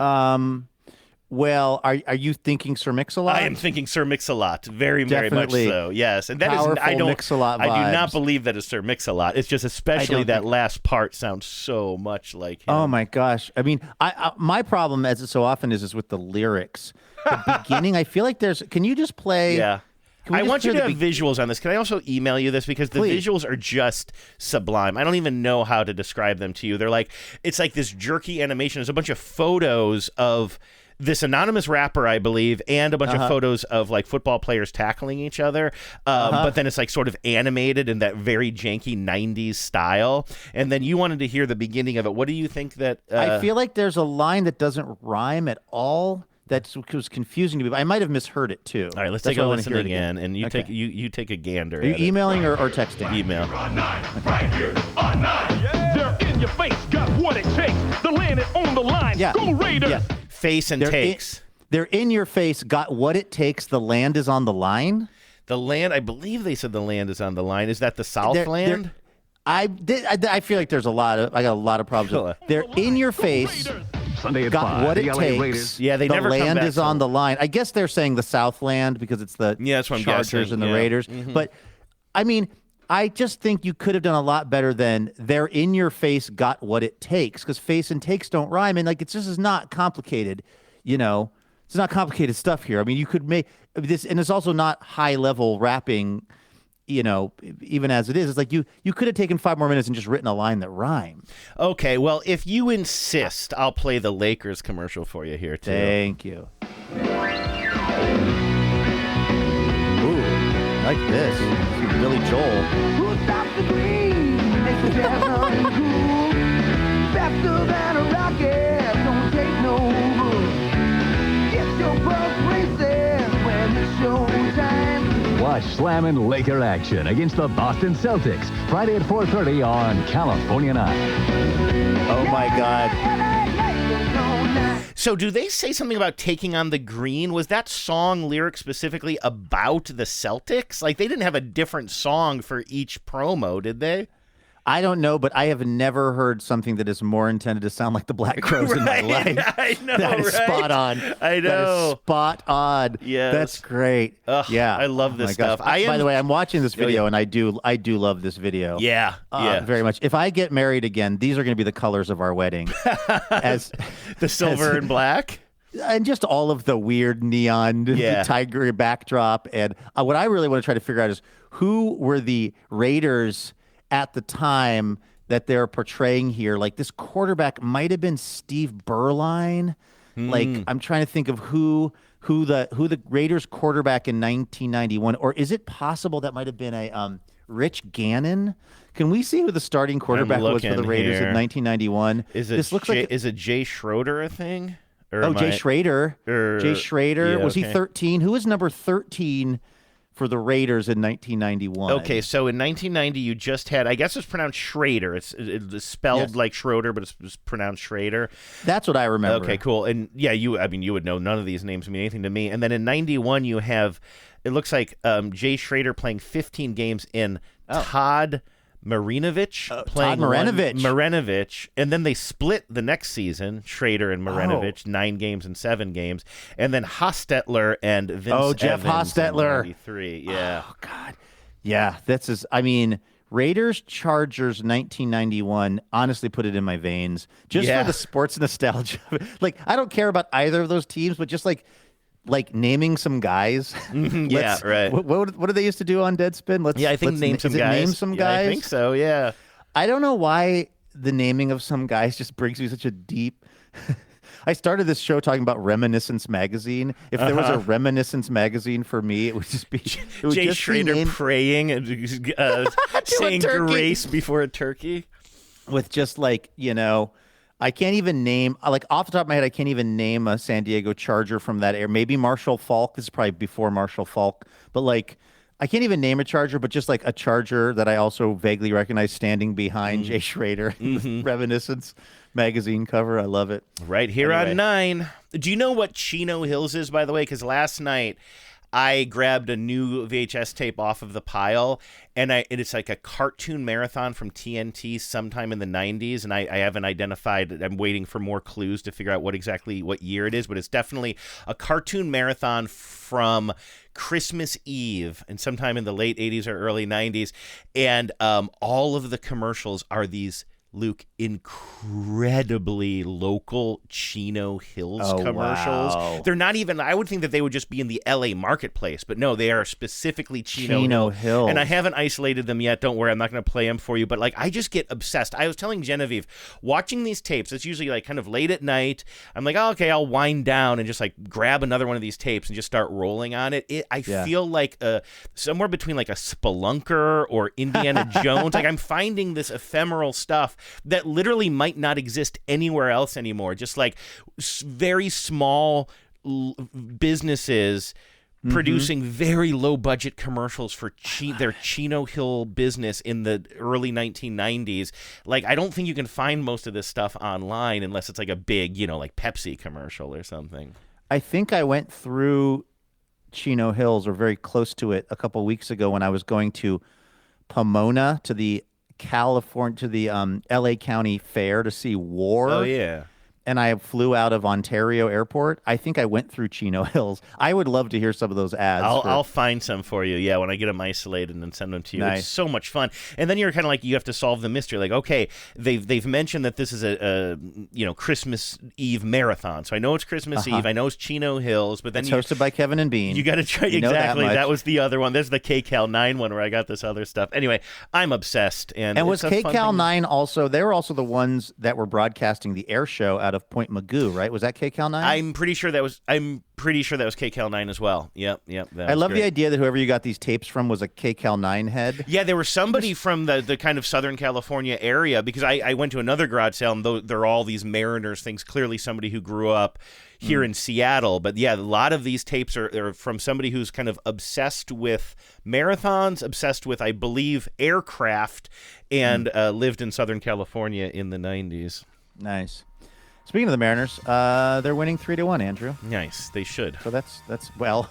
Well, are you thinking Sir Mix-a-Lot? I am thinking Sir Mix-a-Lot, very much so. Yes, and that is I do not believe that is Sir Mix-a-Lot. It's just especially that last part sounds so much like him. Oh my gosh! I mean, my problem, as it so often is with the lyrics. The beginning, I feel like there's. Can you just play? Yeah. I want you to have visuals on this. Can I also email you this? Because the visuals are just sublime. I don't even know how to describe them to you. It's like this jerky animation. There's a bunch of photos of this anonymous rapper, I believe, and a bunch of photos of like football players tackling each other. But then it's like sort of animated in that very janky 90s style. And then you wanted to hear the beginning of it. What do you think that... I feel like there's a line that doesn't rhyme at all. That was confusing to me, but I might have misheard it too. All right, let's take a listen again, and you take a gander. Are you emailing or texting? Email. Right here on 9. Yeah. They're in your face, got what it takes. They're laying it on the line. Yeah. Go Raiders! Yeah. Face and takes. They're in your face, got what it takes. The land is on the line. The land, I believe they said the land is on the line. Is that the Southland? I feel like I got a lot of problems. They're in your face. Sunday at got 5, what the it LA takes. Raiders. Yeah, they never come The land back is on the line. I guess they're saying the Southland because it's the that's what I'm Chargers guessing. and the Raiders. Mm-hmm. But I mean, I just think you could have done a lot better than they're in your face, got what it takes, because face and takes don't rhyme, and like it's just is not complicated. It's not complicated stuff here. I mean, you could make this, and it's also not high level rapping. Even as it is, it's like you could have taken 5 more minutes and just written a line that rhymed. Okay, well, if you insist, I'll play the Lakers commercial for you here, too. Thank you. Ooh, I like this. This is Billy Joel. Who stops the green? Makes the jazz running cool. Faster than a rocket, don't take no bull. Get your pulse racing when it's showtime. Watch Slammin' Laker action against the Boston Celtics Friday at 4:30 on California 9. Oh my God. So do they say something about taking on the green? Was that song lyric specifically about the Celtics? Like they didn't have a different song for each promo, did they? I don't know, but I have never heard something that is more intended to sound like the Black Crowes in my life. I know, That is spot on. I know. That is spot on. Yes. That's great. Ugh, yeah. I love this stuff. By the way, I'm watching this video, and I do love this video. Yeah, very much. If I get married again, these are going to be the colors of our wedding. as the silver and black? And just all of the weird neon tiger backdrop. And what I really want to try to figure out is who were the Raiders at the time that they're portraying here. Like this quarterback might have been Steve Berline. Like I'm trying to think of who the Raiders quarterback in 1991, or is it possible that might have been a Rich Gannon? Can we see who the starting quarterback was for the Raiders in 1991? Is it Jay Schroeder a thing? Or Jay Schrader. Jay Schrader. Yeah, was he 13? Who was number 13 for the Raiders in 1991? Okay, so in 1990 you just had, I guess it's pronounced Schrader. It's spelled like Schroeder, but it's pronounced Schrader. That's what I remember. Okay, cool. And yeah, you would know. None of these names mean anything to me. And then in 91 you have, it looks like Jay Schrader playing 15 games in Todd Marinovich playing Marinovich, and then they split the next season, Schrader and Marinovich, 9 games and 7 games, and then Hostetler and Vince Jeff Evans Hostetler. in 93. Yeah. Oh God. Yeah, Raiders Chargers 1991 honestly put it in my veins just for the sports nostalgia. Like I don't care about either of those teams, but just like naming some guys. Yeah, right. What do they used to do on Deadspin? I think name some guys. Name some guys. Yeah, I think so. Yeah. I don't know why the naming of some guys just brings me such a deep. I started this show talking about Reminiscence magazine. If there was a Reminiscence magazine for me, it would just be Jay Schrader praying and saying grace before a turkey. With just like, I can't even name, like off the top of my head, I can't even name a San Diego Charger from that era. Maybe Marshall Faulk. This is probably before Marshall Faulk. But like, I can't even name a Charger, but just like a Charger that I also vaguely recognize standing behind Jay Schrader in the Reminiscence magazine cover. I love it. Right here on 9. Do you know what Chino Hills is, by the way? Because last night I grabbed a new VHS tape off of the pile, and it's like a cartoon marathon from TNT sometime in the 90s, and I haven't identified. I'm waiting for more clues to figure out what year it is, but it's definitely a cartoon marathon from Christmas Eve and sometime in the late 80s or early 90s, and all of the commercials are these, Luke, incredibly local Chino Hills commercials. Wow. They're not even, I would think that they would just be in the LA marketplace, but no, they are specifically Chino Hills. And I haven't isolated them yet. Don't worry, I'm not going to play them for you, but like I just get obsessed. I was telling Genevieve, watching these tapes, it's usually like kind of late at night. I'm like, oh, okay, I'll wind down and just like grab another one of these tapes and just start rolling on it. I feel like somewhere between like a Spelunker or Indiana Jones. Like I'm finding this ephemeral stuff that literally might not exist anywhere else anymore. Just like very small businesses producing very low budget commercials for their Chino Hill business in the early 1990s. Like, I don't think you can find most of this stuff online unless it's like a big, like Pepsi commercial or something. I think I went through Chino Hills or very close to it a couple weeks ago when I was going to Pomona to the LA County Fair to see War. Oh, yeah. And I flew out of Ontario Airport. I think I went through Chino Hills. I would love to hear some of those ads. I'll find some for you, yeah, when I get them isolated and then send them to you. Nice. It's so much fun. And then you're kind of like, you have to solve the mystery. Like, okay, they've mentioned that this is a Christmas Eve marathon. So I know it's Christmas Eve. I know it's Chino Hills. But then it's hosted by Kevin and Bean. You got to try. Exactly. That was the other one. There's the KCAL 9 one where I got this other stuff. Anyway, I'm obsessed. And was KCAL 9 also, they were also the ones that were broadcasting the air show out of Point Magoo, right? Was that KCAL 9? I'm pretty sure that was KCAL 9 as well. Yep. I love the idea that whoever you got these tapes from was a KCAL 9 head. Yeah, there was somebody from the kind of Southern California area, because I went to another garage sale, and they're all these Mariners things. Clearly somebody who grew up here in Seattle. But yeah, a lot of these tapes are from somebody who's kind of obsessed with marathons, obsessed with, I believe, aircraft, and lived in Southern California in the 90s. Nice. Speaking of the Mariners, they're winning 3-1, Andrew. Nice, they should. So that's well,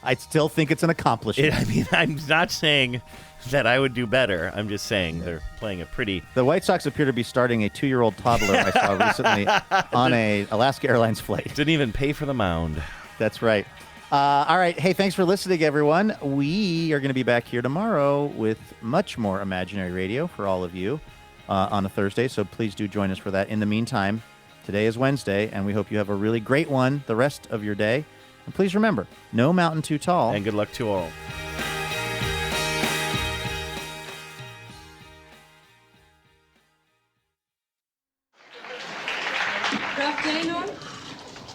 I still think it's an accomplishment. I'm not saying that I would do better. I'm just saying they're playing a pretty... The White Sox appear to be starting a 2-year-old toddler I saw recently on a Alaska Airlines flight. Didn't even pay for the mound. That's right. All right. Hey, thanks for listening, everyone. We are going to be back here tomorrow with much more Imaginary Radio for all of you on a Thursday, so please do join us for that. In the meantime, today is Wednesday, and we hope you have a really great one the rest of your day. And please remember, no mountain too tall. And good luck to all.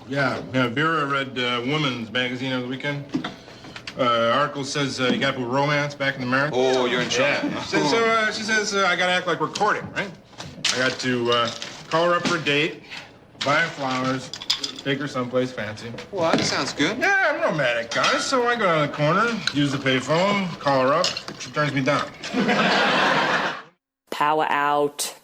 Yeah, Vera read Woman's magazine over the weekend. Article says you got to put romance back in the marriage. Oh, you're in charge. Yeah. So she says I got to act like we're courting, right? I got to call her up for a date, buy her flowers, take her someplace fancy. Well, that sounds good. Yeah, I'm a romantic guy, so I go down the corner, use the payphone, call her up. She turns me down. Power out.